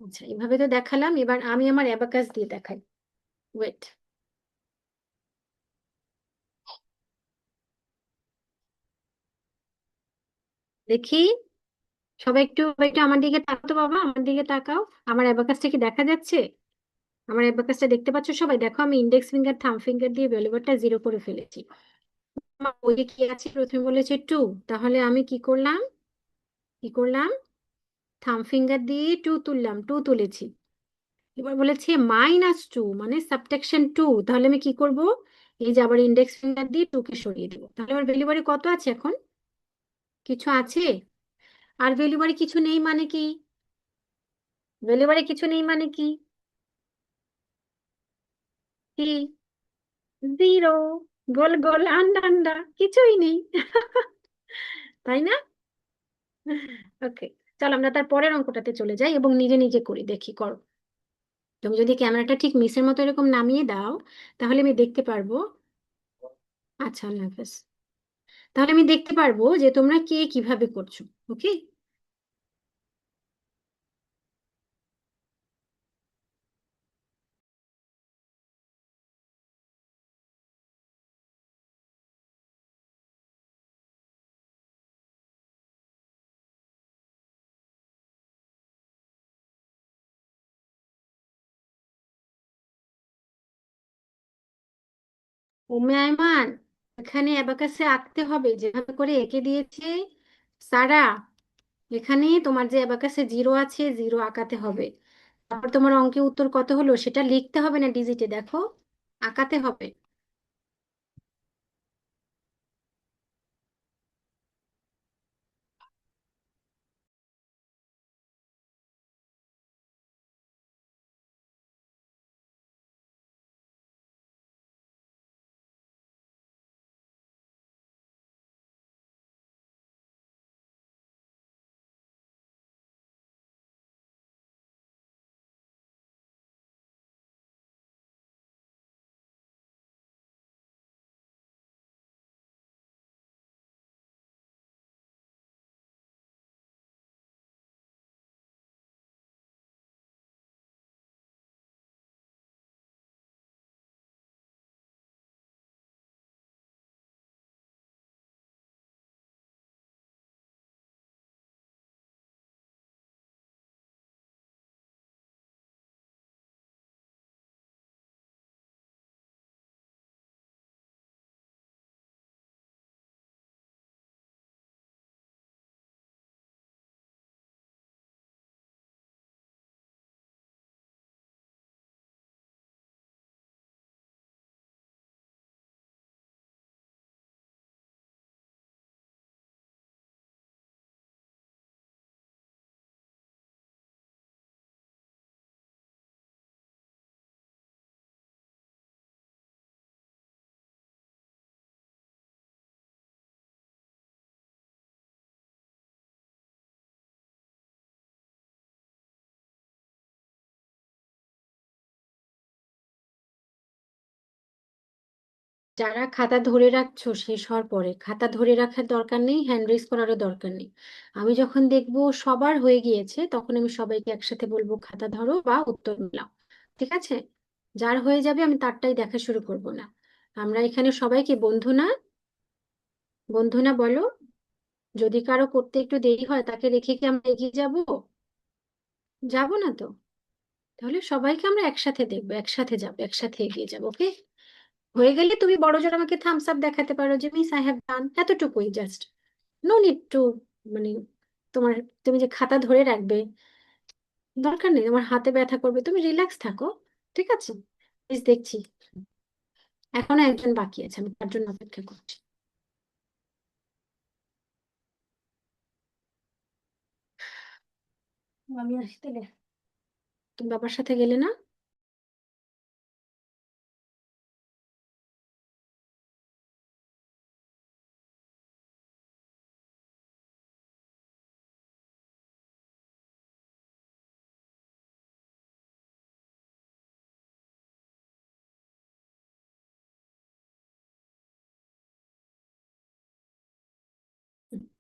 আচ্ছা, এভাবে তো দেখালাম, এবার আমি আমার অ্যাবাকাস দিয়ে দেখাই। ওয়েট, দেখি। সবাই একটু একটু আমার দিকে তাকাও তো বাবা, আমার দিকে তাকাও। আমার অ্যাবাকাসটা কি দেখা যাচ্ছে? আমার অ্যাবাকাসটা দেখতে পাচ্ছ সবাই? দেখো, আমি ইন্ডেক্স ফিঙ্গার থাম ফিঙ্গার দিয়ে ভ্যালুবারটা 0 করে ফেলেছি। আমার বইয়ে কি আছে? প্রথমে বলেছে 2, তাহলে আমি কি করলাম, থাম ফিঙ্গার দিয়ে 2 তুললাম, 2 তুলেছি। এবার বলেছে -2 মানে সাবট্রাকশন 2, তাহলে আমি কি করব? এই যে আবার ইন্ডেক্স ফিঙ্গার দিয়ে 2 কে সরিয়ে দেবো। তাহলে আমার ভ্যালুবারে কত আছে এখন? কিছু আছে? আর ভ্যালুবারে কিছু নেই মানে কি? ভ্যালুবারে কিছু নেই মানে কি? কি? 0, গোল গোল আন্ডা আন্ডা, কিছুই নেই। তাই না? ওকে, চল আমরা তার পরের অঙ্কটাতে চলে যাই এবং নিজে নিজে করি, দেখি করো। তুমি যদি ক্যামেরাটা ঠিক মিসের মতো এরকম নামিয়ে দাও, তাহলে আমি দেখতে পারবো। আচ্ছা, আল্লাহ হাফেজ। তাহলে আমি দেখতে পারবো যে তোমরা কে কিভাবে করছো। ওকে। উম্মে আইমান, এখানে অ্যাবাকাসে আঁকতে হবে যেভাবে করে এঁকে দিয়েছে সারা। এখানে তোমার যে অ্যাবাকাসে 0 আছে, 0 আঁকাতে হবে। তারপর তোমার অঙ্কে উত্তর কত হলো সেটা লিখতে হবে না ডিজিটে, দেখো আঁকাতে হবে। যারা খাতা ধরে রাখছো, শেষ হওয়ার পরে খাতা ধরে রাখার দরকার নেই, হ্যান্ড রেজ করারও দরকার নেই। আমি যখন দেখবো সবার হয়ে গিয়েছে, তখন আমি সবাইকে একসাথে বলবো খাতা ধরো বা উত্তর মিলাও। ঠিক আছে? যার হয়ে যাবে আমি তারটাই দেখা শুরু করব না। আমরা এখানে সবাইকে বন্ধু না? বন্ধু না বলো? যদি কারো করতে একটু দেরি হয়, তাকে রেখে কি আমরা এগিয়ে যাব? যাব না তো। তাহলে সবাইকে আমরা একসাথে দেখবো, একসাথে যাবো, একসাথে এগিয়ে যাবো। ওকে? হয়ে গেলে তুমি বড়জোর আমাকে থামস আপ দেখাতে পারো যে মিস আই হ্যাভ ডান, এতটুকুই জাস্ট। নো নিড টু, মানে তোমার, তুমি যে খাতা ধরে রাখবে দরকার নেই, তোমার হাতে ব্যথা করবে, তুমি রিল্যাক্স থাকো। ঠিক আছে? প্লিজ, দেখছি এখনো একজন বাকি আছে, আমি তার জন্য অপেক্ষা করছি। আমি আসতে তুমি বাবার সাথে গেলে না?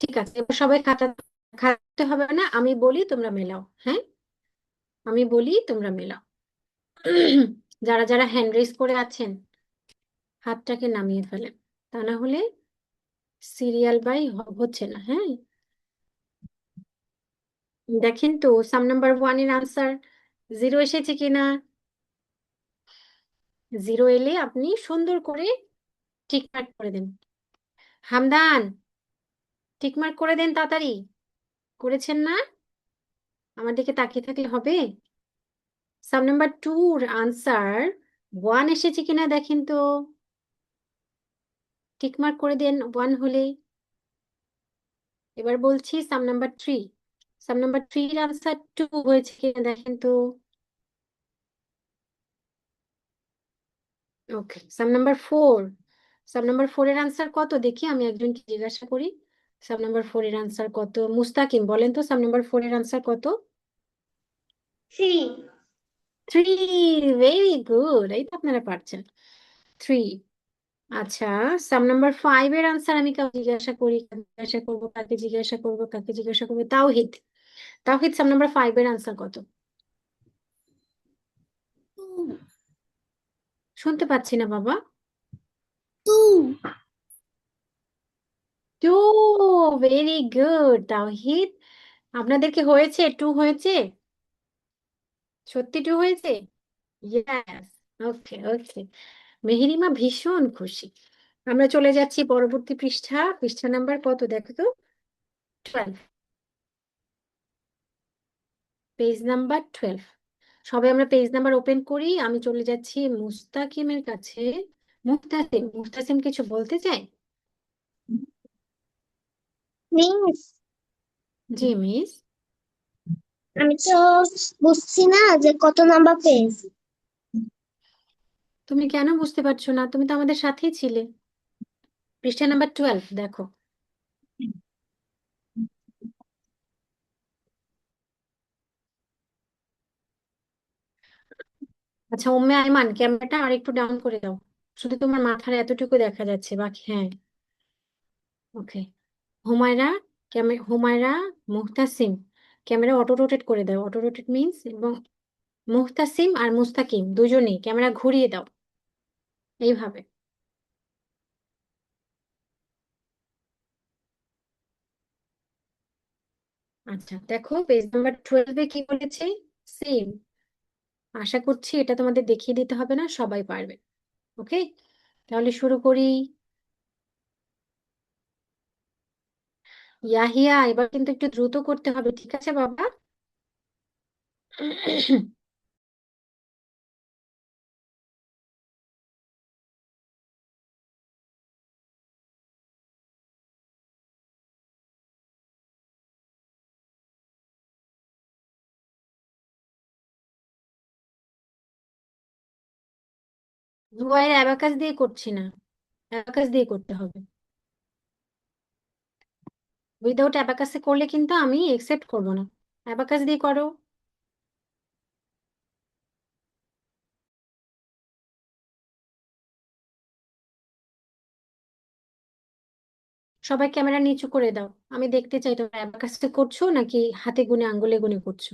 ঠিক আছে, এবার সবাই খাতা খাতে হবে না, আমি বলি তোমরা মেলাও। হ্যাঁ, আমি বলি তোমরা মেলাও। যারা যারা হ্যান্ড রেজ করে আছেন হাতটাকে নামিয়ে ফেলেন, তা না হলে সিরিয়াল বাই হচ্ছে না। হ্যাঁ, দেখেন তো সাম নাম্বার 1 এর আনসার 0 এসেছে কিনা। 0 এলে আপনি সুন্দর করে টিক মার্ক করে দেন। হামদান, টিক মার্ক করে দেন তাড়াতাড়ি। করেছেন না? আমার দিকে তাকিয়ে থাকলে হবে? সাম নাম্বার 2 এর আনসার 1 এসেছে কিনা দেখেন তো। টিক মার্ক করে দেন 1 হলে। এবার বলছি সাম নাম্বার 3। সাম নাম্বার 3 এর আনসার 2 হয়েছে কিনা দেখেন তো। ওকে, সাম নাম্বার 4। সাম নাম্বার 4 এর আনসার কত দেখি, আমি একজনকে জিজ্ঞাসা করি। সাম নাম্বার 4 এর আনসার কত? মুস্তাকিম বলেন তো, সাম নাম্বার 4 এর আনসার কত? 3। 3। ভেরি গুড, এই তো আপনারা পারছেন। 3। আচ্ছা, সাম নাম্বার 5 এর আনসার আমি কাউকে জিজ্ঞাসা করি, কাকে জিজ্ঞাসা করবো? তাওহিদ। তাওহিদ, সাম নাম্বার 5 এর আনসার কত? শুনতে পাচ্ছি না বাবা। 2। 2। ভেরি গুড তাওহিদ, আপনাদেরকে হয়েছে 2 হয়েছে? সত্যি 2 হয়েছে? ইয়েস। ওকে ওকে, মেহেরিমা ভীষণ খুশি। আমরা চলে যাচ্ছি পরবর্তী পৃষ্ঠা। পৃষ্ঠা নাম্বার কত দেখো তো? 12। Page number 12। সবাই আমরা পেজ নাম্বার ওপেন করি। আমি চলে যাচ্ছি মুস্তাকিমের কাছে। মুস্তাসিম, মুস্তাসিম কিছু বলতে চাই? মিস, জি মিস। আমি তো বুঝছি না যে কত নাম্বার পেজ। তুমি কেন বুঝতে পারছো না? তুমি তো আমাদের সাথেই ছিলে। পৃষ্ঠা নাম্বার 12 দেখো। আচ্ছা উম্মে আইমান, ক্যামেরাটা আর একটু ডাউন করে দাও, শুধু তোমার মাথার এতটুকু দেখা যাচ্ছে, বাকি হ্যাঁ। Okay. Humaira, Humaira, Muhtasim, camera auto rotate করে দাও। অটো রোটেট মিন্স, এবং মুহতাসিম আর মুস্তাকিম দুজনেই ক্যামেরা ঘুরিয়ে দাও এইভাবে। আচ্ছা দেখো পেজ নাম্বার 12 কি বলেছে। সেম। আশা করছি এটা তোমাদের দেখিয়ে দিতে হবে না, সবাই পারবে। ওকে, তাহলে শুরু করি। ইয়াহিয়া, এবার কিন্তু একটু দ্রুত করতে হবে, ঠিক আছে বাবা? জুবাইর, অ্যাবাকাস দিয়ে করছি না, অ্যাবাকাস দিয়ে করতে হবে। উইদাউট অ্যাবাকাসে করলে কিন্তু আমি একসেপ্ট করব না। অ্যাবাকাস দিয়ে করো। সবাই ক্যামেরা নিচু করে দাও, আমি দেখতে চাই তোমরা অ্যাবাকাসে করছো নাকি হাতে গুনে আঙ্গুলে গুনে করছো।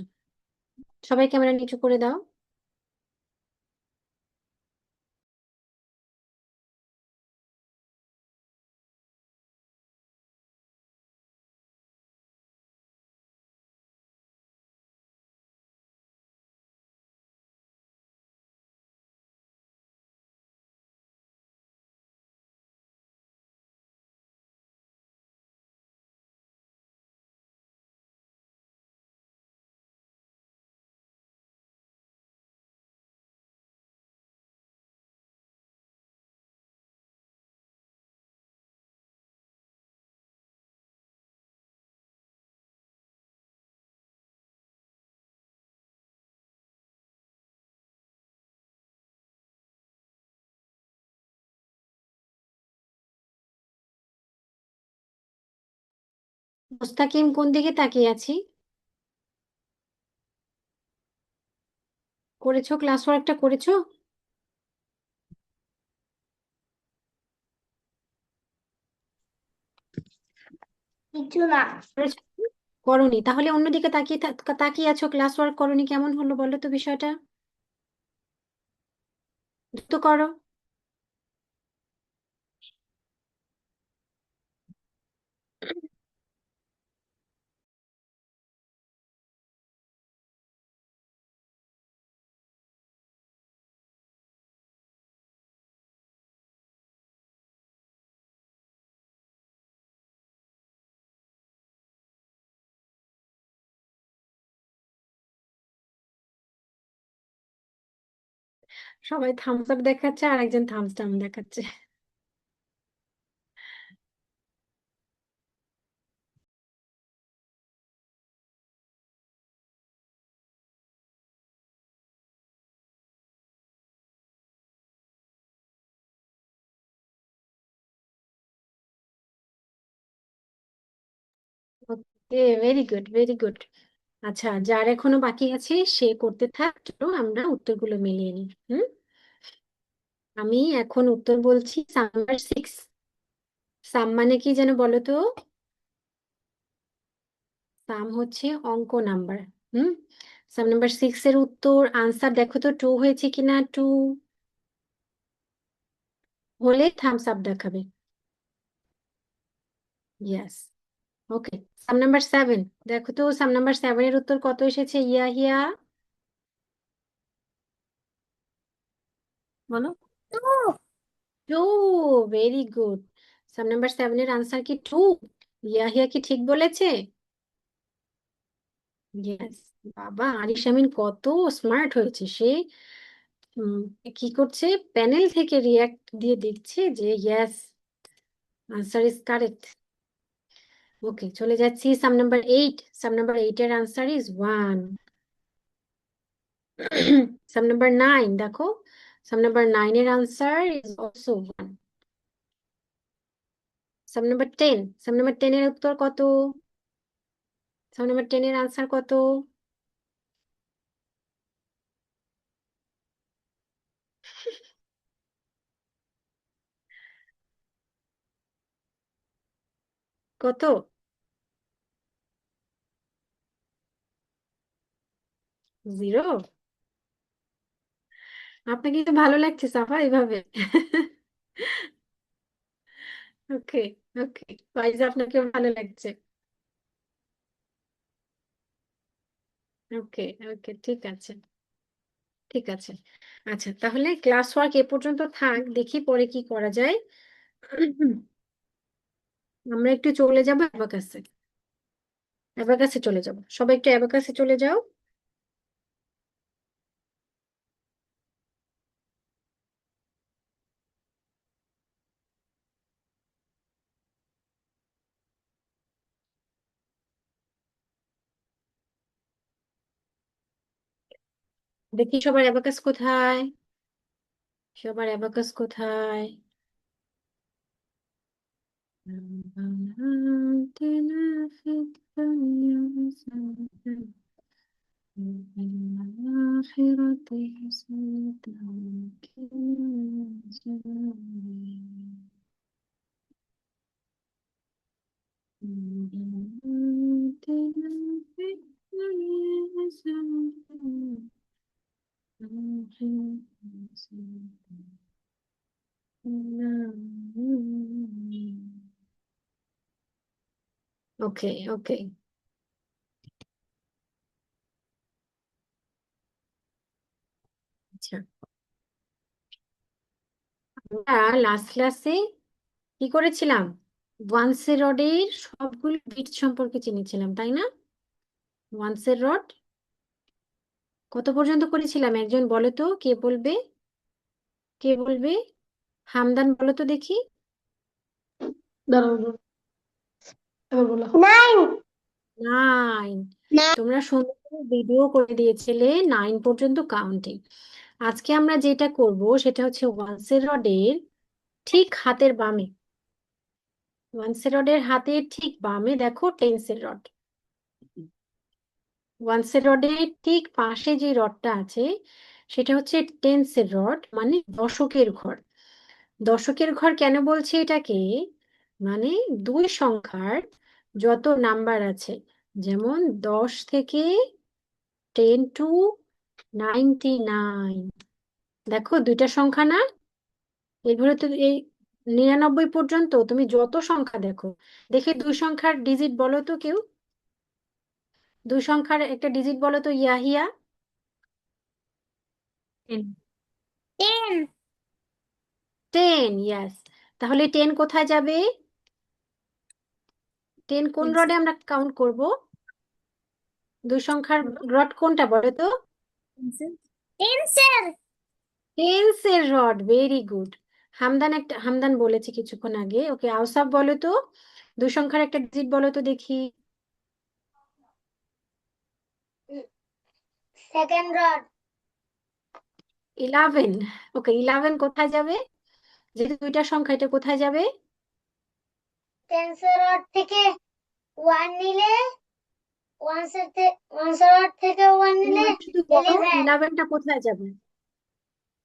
সবাই ক্যামেরা নিচু করে দাও। মুস্তাকিম কোন দিকে তাকিয়ে আছি? করেছো? ক্লাস ওয়ার্কটা করেছো? কিচ্ছু না। করেছো? করনি? তাহলে অন্যদিকে তাকিয়ে আছো, ক্লাস ওয়ার্ক করনি, কেমন হলো বলো তো বিষয়টা? দ্রুত করো। সবাই থামস আপ দেখাচ্ছে আর একজন থামস ডাউন দেখাচ্ছে। ওকে, ভেরি গুড, ভেরি গুড। আচ্ছা, যার এখনো বাকি আছে সে করতে থাক, চলো আমরা উত্তরগুলো মিলিয়ে নিই। আমি এখন উত্তর বলছি। সাম নাম্বার 6। সাম মানে কি যেন বলো তো? সাম হচ্ছে অঙ্ক নাম্বার। হুম। সাম নাম্বার 6 এর উত্তর আনসার দেখো তো 2 হয়েছে কিনা। 2 হলে থামস আপ দেখাবে। ইয়েস। ওকে। সাম নাম্বার 7 দেখো তো, সাম নাম্বার 7 এর উত্তর কত এসেছে? হিয়া বলো। তো 2। Very good. সাম নাম্বার 7 এর আনসার কি 2? হিয়া কি ঠিক বলেছে? ইয়েস। বাবা, আরিশ আমিন কত স্মার্ট হয়েছে সে। উম, কি করছে? প্যানেল থেকে রিয়াক্ট দিয়ে দেখছে যে ইয়েস, আনসার ইজ কারেক্ট। ওকে, চলে যাচ্ছি সাম নাম্বার 8। সাম নাম্বার 8 এর আনসার ইজ 1। সাম নাম্বার 9 দেখো, সাম নাম্বার 9 এর answer is also 1। Some number 10, some number 10 এর উত্তর কত? সাম নাম্বার 10 এর আনসার কত? কত? 0? আপনাকে তো ভালো লাগছে সাফা এভাবে? ওকে, ওকে, ওয়াইজ আপনাকেও ভালো লাগছে। ওকে, ওকে, ঠিক আছে, ঠিক আছে। আচ্ছা, তাহলে ক্লাস ওয়ার্ক এ পর্যন্ত থাক, দেখি পরে কি করা যায়। আমরা একটু চলে যাবো অ্যাবাকাসে। অ্যাবাকাসে চলে যাব, সবাই একটু অ্যাবাকাসে চলে যাও। দেখি সবার অ্যাবাকাস কোথায়, সবার অ্যাবাকাস কোথায়? ওকে, ওকে। আচ্ছা, আমরা লাস্ট ক্লাসে কি করেছিলাম? ওয়ান্সের রডের সবগুলো বিট সম্পর্কে চিনেছিলাম, তাই না? ওয়ান্সের রড কত পর্যন্ত করেছিলাম? একজন বলো তো, কে বলবে? কে বলবে? হামদান বলো তো দেখি। দাঁড়াও, এবার বলো। 9। 9। না, তোমরা সুন্দর ভিডিও করে দিয়েছিলে 9 পর্যন্ত কাউন্টিং। আজকে আমরা যেটা করব সেটা হচ্ছে ওয়ান্সের রডের ঠিক হাতের বামে, ওয়ান্সের রডের হাতের ঠিক বামে দেখো টেন্সের রড। ওয়ান্সের রডের ঠিক পাশে যে রডটা আছে সেটা হচ্ছে টেন্সের রড, মানে দশকের ঘর। দশকের ঘর কেন বলছি এটাকে? মানে দুই সংখ্যার যত নাম্বার আছে, যেমন 10 থেকে 10 টু 99। দেখো দুইটা সংখ্যা না, এগুলো তো এই 99 পর্যন্ত তুমি যত সংখ্যা দেখো, দেখে দুই সংখ্যার ডিজিট বলো তো কেউ, দুই সংখ্যার একটা ডিজিট বলো তো ইয়াহিয়া। 10 10, ইয়াস। তাহলে 10 কোথায় যাবে? 10 কোন রডে আমরা কাউন্ট করব? দুই সংখ্যার রড কোনটা বলো তো? টেন্সের টেন্স এর রড, ভেরি গুড। হামদান বলেছে কিছুক্ষণ আগে। ওকে, আওসাফ বলো তো, দুই সংখ্যার একটা ডিজিট বলো তো দেখি। Second rod 11। ওকে, 11 কোথায় যাবে? যেহেতু দুইটা সংখ্যা, এটা কোথায় যাবে? টেন্সের রড থেকে 1 নিলে ওয়ান্সের রড থেকে 1 তুমি নিলে আমাকে শুধু বলো 11 11টা কোথায় যাবে?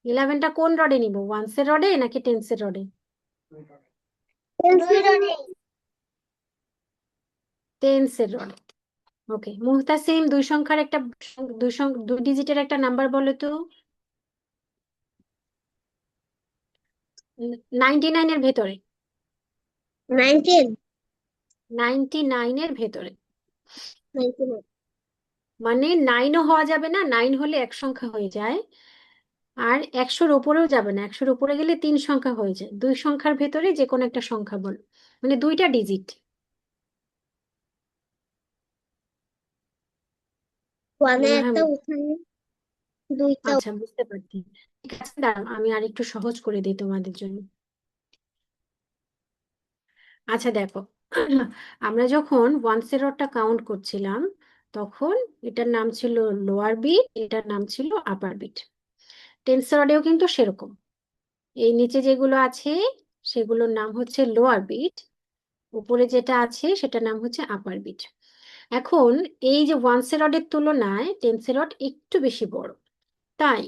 11টা কোন রডে নিব, ওয়ান্সের রডে নাকি টেন্সের রডে? দুই রডে টেন্সের রডে। ওকে, মুহতাসিম দুই সংখ্যার একটা দুই ডিজিটের একটা নাম্বার বলো তো। 99 এর ভেতরে, 19 99 এর ভেতরে। 99 মানে 9ও হওয়া যাবে না, 9 হলে এক সংখ্যা হয়ে যায়। আর 100-র উপরেও যাবে না, 100-র উপরে গেলে তিন সংখ্যা হয়ে যায়। দুই সংখ্যার ভেতরে যে কোনো একটা সংখ্যা বলো, মানে দুইটা ডিজিট। ওয়ানে মনে হয় একটা উঠানে দুইটা আচ্ছা, বুঝতে পারছি। ঠিক আছে, দাঁড়াও আমি আর একটু সহজ করে দিই তোমাদের জন্য। আচ্ছা দেখো, আমরা যখন ওয়ান্সের রডটা কাউন্ট করছিলাম, তখন এটার নাম ছিল লোয়ার বিট, এটার নাম ছিল আপার বিট। টেন্সর রডেও কিন্তু সেরকম, এই নিচে যেগুলো আছে সেগুলোর নাম হচ্ছে লোয়ার বিট, উপরে যেটা আছে সেটার নাম হচ্ছে আপার বিট। এখন এই যে ওয়ান্সের রডের তুলনায় টেন্সের রড একটু বেশি বড়, তাই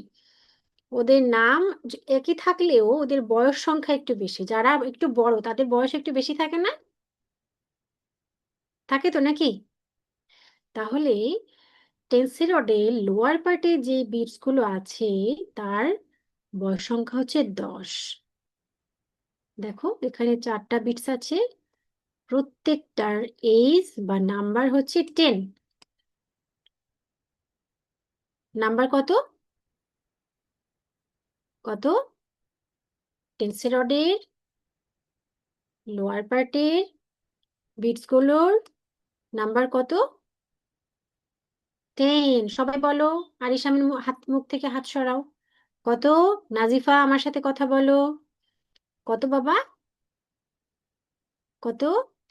ওদের নাম একই থাকলেও ওদের বয়স সংখ্যা একটু বেশি। যারা একটু বড় তাদের বয়স একটু বেশি থাকে না? থাকে তো নাকি? তাহলে টেন্সেরডের লোয়ার পার্টে যে বিটস গুলো আছে তার বয়স সংখ্যা হচ্ছে 10। দেখো এখানে 4টা বিটস আছে, প্রত্যেকটার এজ বা নাম্বার হচ্ছে 10। নাম্বার কত? কত? টেন্সেরডের লোয়ার পার্টের বিটস গুলোর নাম্বার কত? 10। সবাই বলো, আরিশামের হাত মুখ থেকে হাত সরাও। কত? নাজিফা আমার সাথে কথা বলো। কত বাবা? কত?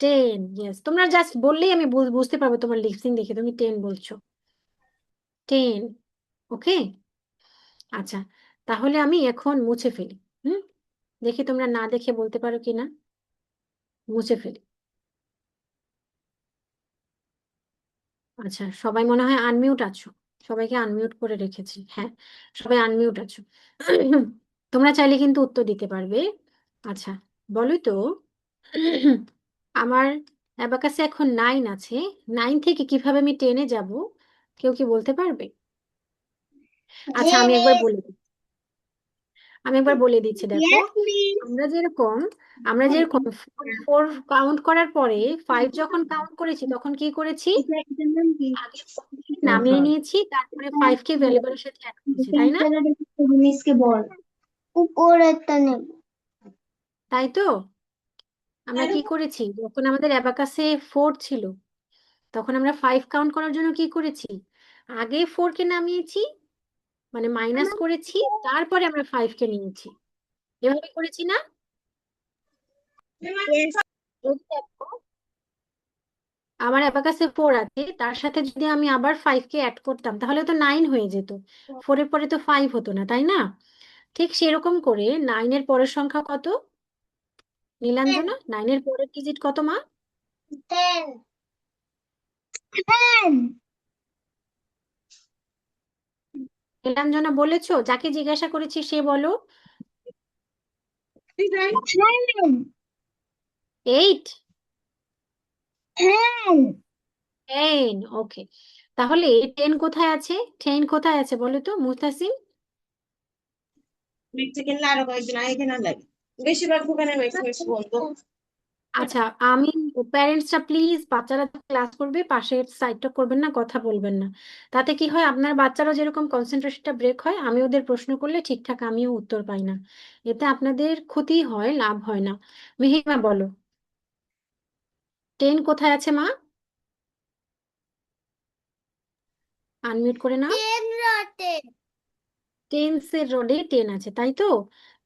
10। ইয়েস, তোমরা জাস্ট বললেই আমি বুঝতে পারবো তোমার লিপসিং দেখে তুমি 10 বলছো। 10। ওকে, আচ্ছা, তাহলে আমি এখন মুছে ফেলি। হুম, দেখি তোমরা না দেখে বলতে পারো কিনা। মুছে ফেলি। আচ্ছা, সবাই মনে হয় আনমিউট আছো। সবাইকে আনমিউট করে রেখেছি, হ্যাঁ, সবাই আনমিউট আছো। তোমরা চাইলে কিন্তু উত্তর দিতে পারবে। আচ্ছা, বলো তো, আমার অ্যাবাকাসে এখন 9 আছে, 9 থেকে কিভাবে আমি 10-এ যাব, কেউ কি বলতে পারবে? আচ্ছা, আমি একবার বলে দিই। দেখো, Yes, miss. আমরা যেরকম 4 কাউন্ট করার পরে 5 যখন কাউন্ট করেছি তখন কি করেছি? আগে 4 কে নামিয়ে নিয়েছি, তারপরে 5 কে ভ্যারিয়েবলের সাথে অ্যাড করেছি, তাই না? মিসকে বল উপরেরটা নেব তাই তো, আমরা কি করেছি যখন আমাদের অ্যাবাকাসে 4 ছিল, তখন আমরা 5 কাউন্ট করার জন্য কি করেছি? আগে 4 কে নামিয়েছি, মানে মাইনাস করেছি, তারপরে আমরা 5 কে নিয়েছি। এভাবে করেছি না? Yes. এই যে দেখো, আমার অ্যাবাকাসে 4 আছে, তার সাথে যদি আমি আবার 5 কে অ্যাড করতাম তাহলে তো 9 হয়ে যেত। 4 এর পরে তো 5 হতো না, তাই না? ঠিক সেরকম করে 9 এর পরের সংখ্যা কত? নীলাঞ্জনা, 9 এর পরের ডিজিট কত মা? 10 10 নীলাঞ্জনা বলেছো? যাকে জিজ্ঞাসা করেছি সে বলো। 10 8। 10 10, ওকে। তাহলে 10 কোথায় আছে? 10 কোথায় আছে বলো তো মুহতাসিম? মেক্সিকান আরো কয়েকদিন আগে না লাগে বেশিরভাগ দোকানে মেক্সিকান বন্ধ। আচ্ছা, আমি প্যারেন্টসরা প্লিজ, বাচ্চারা ক্লাস করবে পাশের সাইডটা করবেন না, কথা বলবেন না। তাতে কি হয়, আপনার বাচ্চারও যেরকম কনসেন্ট্রেশনটা ব্রেক হয়, আমি ওদের প্রশ্ন করলে ঠিকঠাক আমিও উত্তর পাই না। এতে আপনাদের ক্ষতি হয়, লাভ হয় না। মিহিমা বলো, 10 কোথায় আছে মা? আনমিউট করে নাও। 10 রটে টেন্সের রোডে 10 আছে, তাই তো?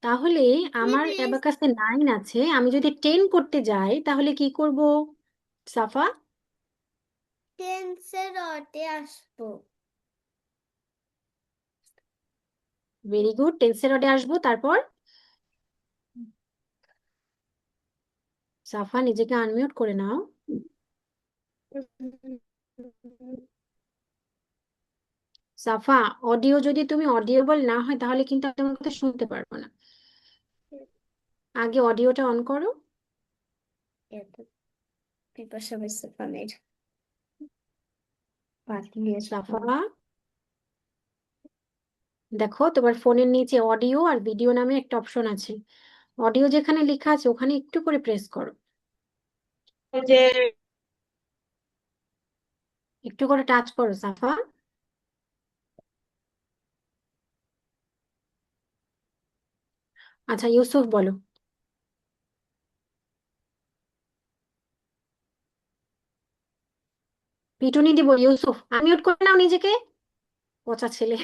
তাহলে আমার মিস অ্যাবাকাসে 9 আছে, আমি যদি 10 করতে যাই তাহলে কি করব সাফা? 10 রটে আসবো। ভেরি গুড, টেন্সের রোডে আসবো, তারপর? সাফা নিজেকে আনমিউট করে নাও। সাফা, অডিও যদি তুমি অডিওবল না হয় তাহলে কিন্তু আমি তোমার কথা শুনতে পারবো না। আগে অডিওটা অন করো। পিপাসা পেয়েছে পানির। সাফা, দেখো তোমার ফোনের নিচে অডিও আর ভিডিও নামে একটা অপশন আছে। অডিও যেখানে লেখা আছে ওখানে একটু করে প্রেস করো, ওই যে একটু করে টাচ করো সাফা। আচ্ছা ইউসুফ বলো। পিটুনি দিব ইউসুফ, আনমিউট করে নাও নিজেকে, পচা ছেলে।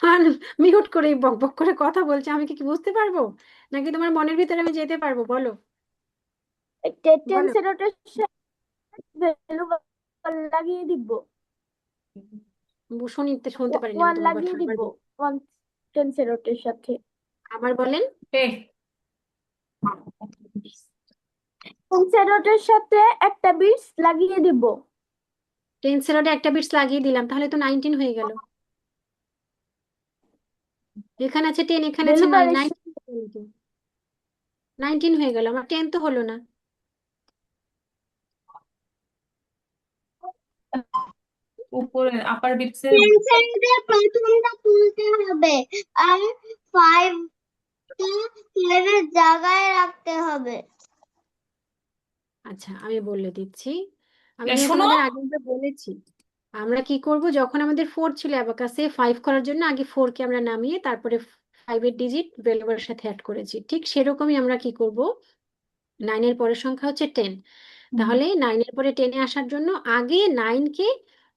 আর মিউট করে বক বক করে কথা বলছে, আমি কি কি বুঝতে পারবো? নাকি তোমার মনের ভিতরে আমি যেতে পারবো? বলো বলো। 10 রটের ভ্যালু লাগিয়ে দিব। শুনতে শুনতে পারিনি আমি 1 তোমার কথা, লাগিয়ে আবার দিব। 1 10 রটের সাথে। আবার বলেন। এ 10 রটের সাথে একটা বিটস লাগিয়ে দিব। 10 সেরোডে একটা বিটস লাগিয়ে দিলাম, তাহলে তো 19 হয়ে গেল। এখানে আছে 10, এখানে আছে ভ্যালু 9, বাড়ির 19 হয়ে গেল, আমার 10 তো হলো না। উপরে আপার বিটসে টেন্সারের প্রথমটা তুলতে হবে আর 5টা 5 জায়গায় রাখতে হবে। আচ্ছা আমি বলে দিচ্ছি, আমি কিন্তু শোনো তোমাদের আগে একবার বলেছি আমরা কি করব, যখন আমাদের 4 ছিল অ্যাবাকাসে, 5 করার জন্য আগে 4 কে আমরা নামিয়ে তারপরে 5 এর ডিজিট ভ্যালুর সাথে অ্যাড করেছি, ঠিক সেরকমই আমরা কি করব, 9 এর পরের সংখ্যা হচ্ছে 10। তাহলে 9 এর পরে 10 এ আসার জন্য আগে 9 কে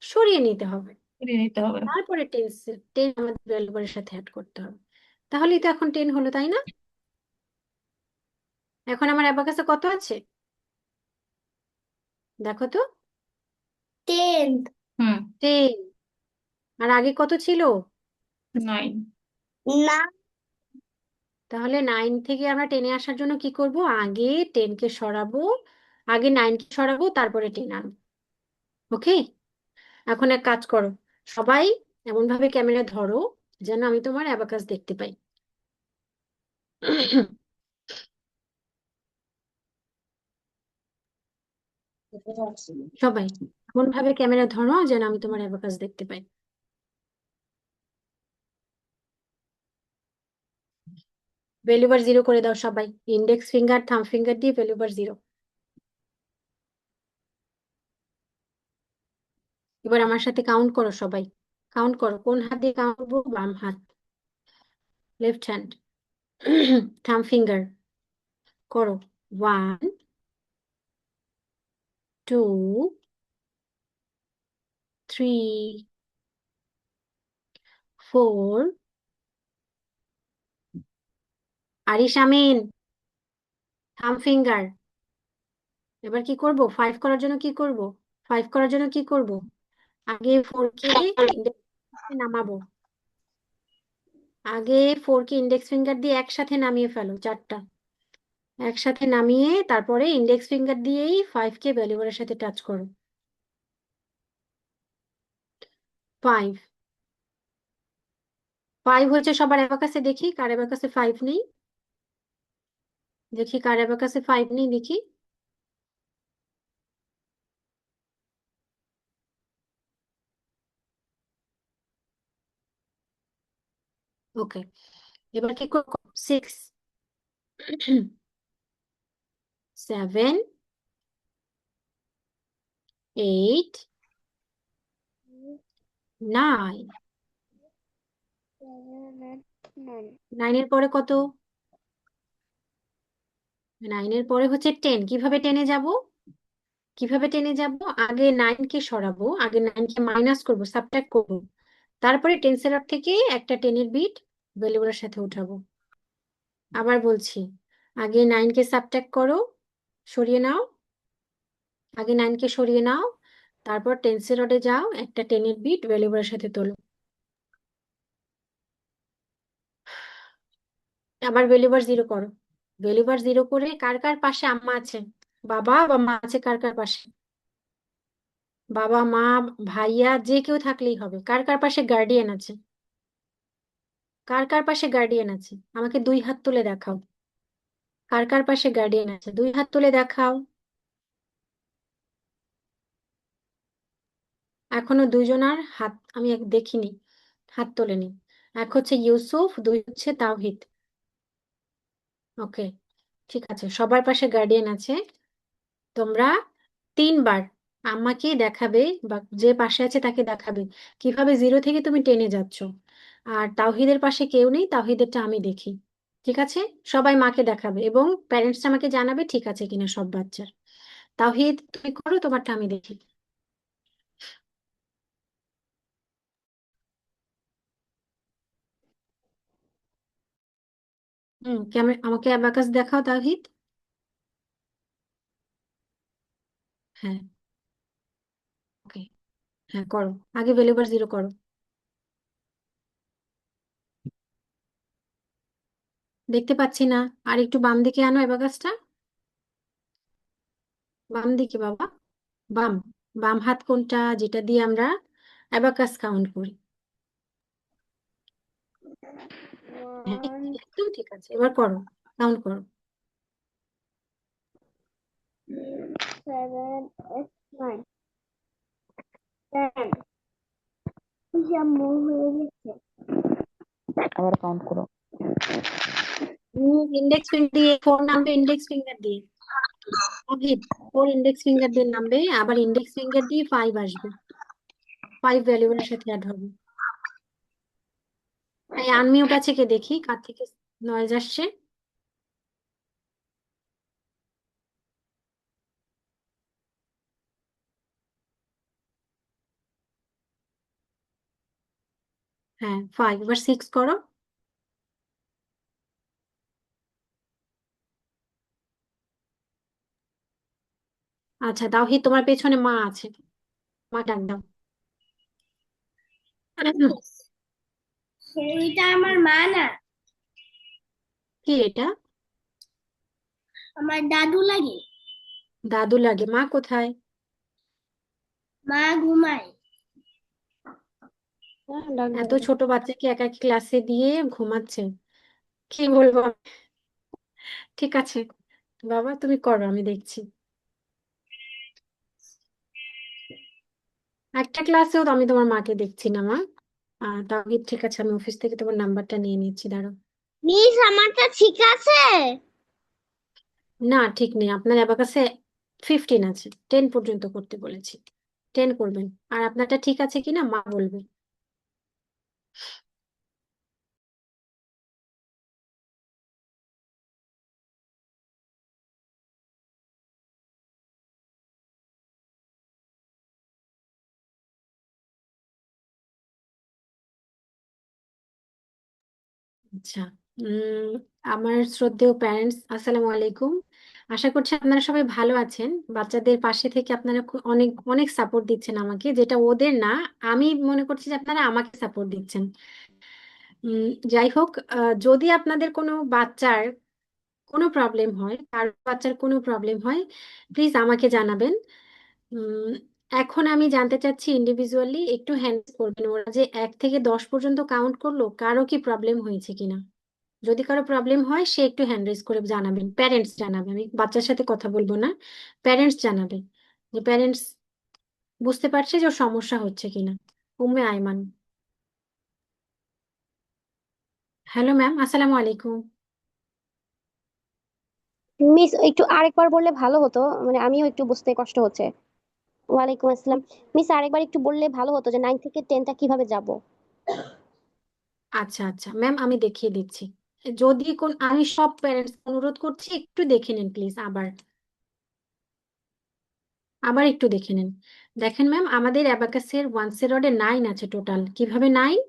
সরিয়ে নিতে হবে, করে নিতে হবে। তারপরে 10 আমাদের ভ্যালুর সাথে অ্যাড করতে হবে। তাহলেই তো এখন 10 হলো, তাই না? এখন আমার অ্যাবাকাসে কত আছে দেখো তো। 10 হুম 10। আর আগে কত ছিল? 9 না তাহলে 9 থেকে আমরা 10 এ আসার জন্য কি করব, আগে 10 কে সরাবো, আগে 9 কে সরাবো তারপরে 10 আনবো। ওকে, এখন এক কাজ করো, সবাই এমন ভাবে ক্যামেরা ধরো যেন আমি তোমার অ্যাবাকাস দেখতে পাই। সবাই এমন ভাবে ক্যামেরা ধরো যেন আমি তোমার অ্যাবাকাস দেখতে পাই। ভ্যালু বার 0 করে দাও সবাই, ইন্ডেক্স ফিঙ্গার থাম্ব ফিঙ্গার দিয়ে ভ্যালু বার 0। এবার আমার সাথে কাউন্ট করো সবাই, কাউন্ট করো। কোন হাত দিয়ে কাউন্ট করবো? বাম হাত, লেফট হ্যান্ড। থাম্ব ফিঙ্গার করো, 1 2 3 4। আরিশ আমিন, থাম্ব ফিঙ্গার। এবার কি করব, 5 করার জন্য কি করব, 5 করার জন্য কি করব, আগে 4 কে নামাবো, আগে 4 কে ইন্ডেক্স ফিঙ্গার দিয়ে একসাথে নামিয়ে ফেলো, 4টা একসাথে নামিয়ে তারপরে ইন্ডেক্স ফিঙ্গার দিয়েই 5 কে ভ্যালুবারের সাথে টাচ করো। 5 5 হচ্ছে সবার অ্যাবাকাসে, দেখি কার অ্যাবাকাসে 5 নেই, দেখি কার অ্যাবাকাসে 5 নেই, দেখি। ওকে, এবার কি করব? 6, 7, 8, 9। 9-এর পরে কত? 9-এর পরে হচ্ছে 10। কিভাবে টেনে যাব? কিভাবে টেনে যাব? আগে 9-কে সরাবো, আগে 9-কে মাইনাস করব, সাবট্রাক্ট করব, তারপরে টেনসের থেকে একটা 10-এর বিট ভ্যালুগুলোর সাথে উঠাবো। আবার বলছি, আগে 9-কে সাবট্রাক্ট করো, সরিয়ে নাও, আগে 9-কে সরিয়ে নাও, তারপর টেন্সের রডে যাও, একটা 10-এর বিট ভ্যালুগুলোর সাথে তোলো। আবার ভ্যালুবার জিরো করো। ভ্যালুবার জিরো করে কার কার পাশে আম্মা আছে, বাবা বা মা আছে, কার কার পাশে? বাবা, মা, ভাইয়া, যে কেউ থাকলেই হবে। কার কার পাশে গার্ডিয়ান আছে? কার কার পাশে গার্ডিয়ান আছে? আমাকে 2 হাত তুলে দেখাও। কার কার পাশে গার্ডিয়ান আছে? 2 হাত তুলে দেখাও। এখনো 2জনার হাত আমি দেখিনি, হাত তোলেনি। 1 হচ্ছে ইউসুফ, 2 হচ্ছে তাওহিদ। ওকে, ঠিক আছে, সবার পাশে গার্ডিয়ান আছে। তোমরা 3 বার আম্মাকে দেখাবে বা যে পাশে আছে তাকে দেখাবে কিভাবে 0 থেকে তুমি টেনে যাচ্ছ। আর তাওহিদের পাশে কেউ নেই, তাওহিদেরটা আমি দেখি। ঠিক আছে, সবাই মাকে দেখাবে এবং প্যারেন্টস আমাকে জানাবে ঠিক আছে কিনা সব বাচ্চার। তাওহিদ তুমি করো, তোমারটা আমি দেখি। আমাকে অ্যাবাকাস দেখাও তাওহিদ। হ্যাঁ, ওকে, হ্যাঁ করো, আগে ভ্যালুবার জিরো করো। দেখতে পাচ্ছি না, আর একটু বাম দিকে আনো অ্যাবাকাসটা। বাম দিকে বাবা, বাম, বাম হাত কোনটা যেটা দিয়ে আমরা অ্যাবাকাস কাউন্ট করি? হ্যাঁ, একদম ঠিক আছে, এবার করো, কাউন্ট করো। 7, 8, 9, 10। জাম্বু হয়ে গেছে। আবার কাউন্ট করো। ইন্ডেক্স ফিঙ্গার দিয়ে 4 নামবে, ইন্ডেক্স ফিঙ্গার দিয়ে অভিদ, 4 ইন্ডেক্স ফিঙ্গার দিয়ে নামবে, আবার ইন্ডেক্স ফিঙ্গার দিয়ে 5 আসবে, 5 ভ্যালুয়ের সাথে অ্যাড হবে। এই আনমিউট আছে কে দেখি, কার থেকে নয়েজ আসছে? হ্যাঁ 5, এবার 6 করো। আচ্ছা তাওহিদ, তোমার পেছনে মা আছে, মা ডাক দাও। সেইটা আমার মা না, কি এটা? আমার দাদু লাগে। দাদু লাগে, মা কোথায়? মা ঘুমায়। এত ছোট বাচ্চাকে একা ক্লাসে দিয়ে ঘুমাচ্ছে, কি বলবো আমি? ঠিক আছে বাবা, তুমি করো, আমি দেখছি। একটা ক্লাসেও তো আমি তোমার মাকে দেখছি না মা। তাওহিদ ঠিক আছে, আমি অফিস থেকে তোমার নাম্বারটা নিয়ে নিচ্ছি, দাঁড়াও। মিস আমারটা ঠিক আছে? না ঠিক নেই, আপনার অ্যাবাকাসে 15 আছে, 10 পর্যন্ত করতে বলেছি, 10 করবেন। আর আপনারটা ঠিক আছে কিনা মা বলবে। আচ্ছা, উম আমার শ্রদ্ধেয় প্যারেন্টস, আসসালামু আলাইকুম। আশা করছি আপনারা সবাই ভালো আছেন। বাচ্চাদের পাশে থেকে আপনারা অনেক অনেক সাপোর্ট দিচ্ছেন আমাকে, যেটা ওদের না, আমি মনে করছি যে আপনারা আমাকে সাপোর্ট দিচ্ছেন। যাই হোক, যদি আপনাদের কোনো বাচ্চার কোনো প্রবলেম হয়, কার বাচ্চার কোনো প্রবলেম হয়, প্লিজ আমাকে জানাবেন। উম, এখন আমি জানতে চাচ্ছি ইন্ডিভিজুয়ালি একটু হ্যান্ড করবেন, ওরা যে 1 থেকে 10 পর্যন্ত কাউন্ট করলো, কারো কি প্রবলেম হয়েছে কিনা। যদি কারো প্রবলেম হয় সে একটু হ্যান্ড রেজ করে জানাবেন, প্যারেন্টস জানাবে, আমি বাচ্চার সাথে কথা বলবো না, প্যারেন্টস জানাবে যে প্যারেন্টস বুঝতে পারছে যে ওর সমস্যা হচ্ছে কিনা। উম্মে আইমান। হ্যালো ম্যাম, আসসালামু আলাইকুম। মিস একটু আরেকবার বললে ভালো হতো, মানে আমিও একটু বুঝতে কষ্ট হচ্ছে। ওয়ালাইকুম আসসালাম। মিস আরেকবার একটু বললে ভালো হতো যে 9 থেকে 10টা কিভাবে যাব। আচ্ছা আচ্ছা ম্যাম, আমি দেখিয়ে দিচ্ছি। যদি আমি সব প্যারেন্টস অনুরোধ করছি, একটু দেখে নিন প্লিজ। আবার আবার একটু দেখে নিন। দেখেন ম্যাম, আমাদের অ্যাবাকাসের ওয়ান্সের রডে 9 আছে টোটাল। কিভাবে 9?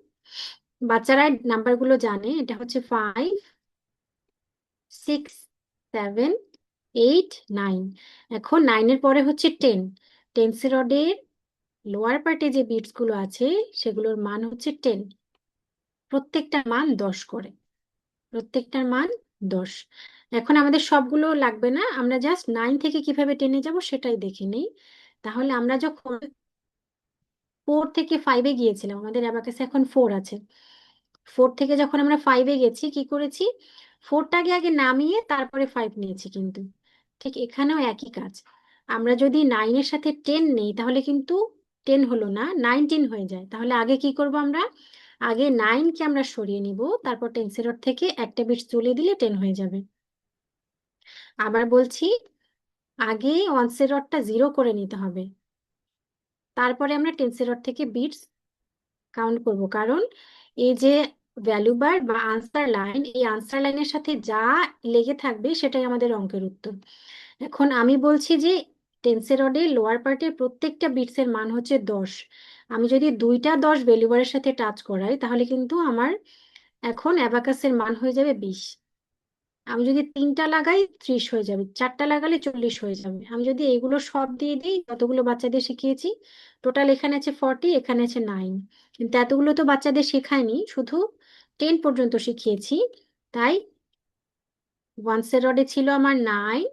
বাচ্চারা নাম্বারগুলো জানে। এটা হচ্ছে 5, 6, 7, 8, 9। এখন 9-এর পরে হচ্ছে 10। টেন্সি রডের লোয়ার পার্টে যে বিটস গুলো আছে সেগুলোর মান হচ্ছে 10। প্রত্যেকটা মান 10 করে। প্রত্যেকটার মান 10। এখন আমাদের সবগুলো লাগবে না, আমরা জাস্ট 9 থেকে কিভাবে টেনে যাব সেটাই দেখে নিই। তাহলে আমরা যখন 4 থেকে 5-এ গিয়েছিলাম, আমাদের অ্যাবাকাসে এখন 4 আছে। 4 থেকে যখন আমরা 5-এ গেছি, কি করেছি? 4টাকে আগে নামিয়ে তারপরে 5 নিয়েছি। কিন্তু ঠিক এখানেও একই কাজ। আমরা যদি 9-এর সাথে 10 নেই তাহলে কিন্তু 10 হলো না, 19 হয়ে যায়। তাহলে আগে কি করব আমরা? আগে 9-কে আমরা সরিয়ে নিব, তারপর টেন্সেরর থেকে একটা বিট তুলে দিলে 10 হয়ে যাবে। আবার বলছি, আগে অনসেররটা 0 করে নিতে হবে, তারপরে আমরা টেন্সেরর থেকে বিটস কাউন্ট করব। কারণ এই যে ভ্যালু বার বা আনসার লাইন, এই আনসার লাইনের সাথে যা লেগে থাকবে সেটাই আমাদের অঙ্কের উত্তর। এখন আমি বলছি যে টেন্সের রডে লোয়ার পার্টের প্রত্যেকটা বিটস এর মান হচ্ছে 10। আমি যদি 2টা 10 ভ্যালু বারের সাথে টাচ করাই তাহলে কিন্তু আমার এখন অ্যাবাকাসের মান হয়ে যাবে 20। আমি যদি 3টা লাগাই 30 হয়ে যাবে, 4টা লাগালে 40 হয়ে যাবে। আমি যদি এগুলো সব দিয়ে দিই, যতগুলো বাচ্চাদের শিখিয়েছি, টোটাল এখানে আছে 40, এখানে আছে 9। কিন্তু এতগুলো তো বাচ্চাদের শেখায়নি, শুধু 10 পর্যন্ত শিখিয়েছি। তাই ওয়ান্সের রডে ছিল আমার 9,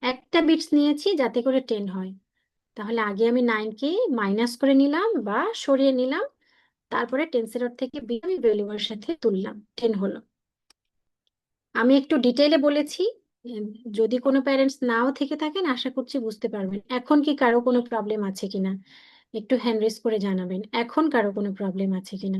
একটা বিটস নিয়েছি যাতে করে 10 হয়। তাহলে আগে আমি 9-কে মাইনাস করে নিলাম বা সরিয়ে নিলাম, তারপরে টেন্সের রড থেকে আমি ভ্যালুর সাথে তুললাম, 10 হলো। আমি একটু ডিটেইলে বলেছি। উম, যদি কোনো প্যারেন্টস নাও থেকে থাকেন, আশা করছি বুঝতে পারবেন। এখন কি কারো কোনো প্রবলেম আছে কিনা একটু হ্যান্ড রেজ করে জানাবেন, এখন কারো কোনো প্রবলেম আছে কিনা।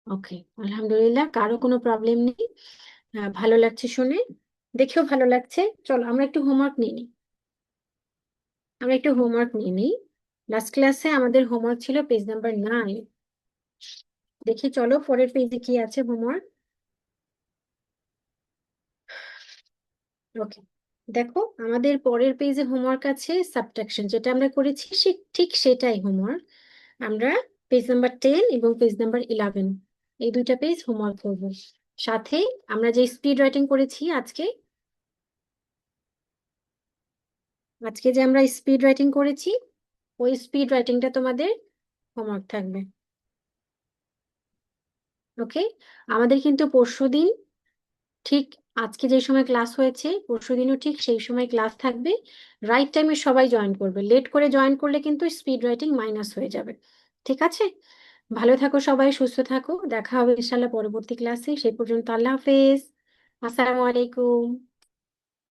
ওকে, আলহামদুলিল্লাহ, কারো কোনো প্রবলেম নেই। ভালো লাগছে শুনে, দেখেও ভালো লাগছে। চলো আমরা একটু হোমওয়ার্ক নিয়ে নিই। লাস্ট ক্লাসে আমাদের হোমওয়ার্ক ছিল পেজ নাম্বার 9। দেখি চলো পরের পেজে কি আছে হোমওয়ার্ক। ওকে, দেখো আমাদের পরের পেজে হোমওয়ার্ক আছে সাবট্রাকশন, যেটা আমরা করেছি ঠিক সেটাই হোমওয়ার্ক। আমরা পেজ নাম্বার 10 এবং পেজ নাম্বার 11, এই দুইটা পেজ হোমওয়ার্ক করব। সাথে আমরা যে স্পিড রাইটিং করেছি আজকে আজকে যে আমরা স্পিড রাইটিং করেছি, ওই স্পিড রাইটিংটা তোমাদের হোমওয়ার্ক থাকবে। ওকে, আমাদের কিন্তু পরশুদিন ঠিক আজকে যে সময় ক্লাস হয়েছে, পরশুদিনও ঠিক সেই সময় ক্লাস থাকবে। রাইট টাইমে সবাই জয়েন করবে, লেট করে জয়েন করলে কিন্তু স্পিড রাইটিং মাইনাস হয়ে যাবে। ঠিক আছে? ভালো থাকো সবাই, সুস্থ থাকো, দেখা হবে ইনশাল্লাহ পরবর্তী ক্লাসে। সেই পর্যন্ত আল্লাহ হাফেজ, আসসালামু আলাইকুম।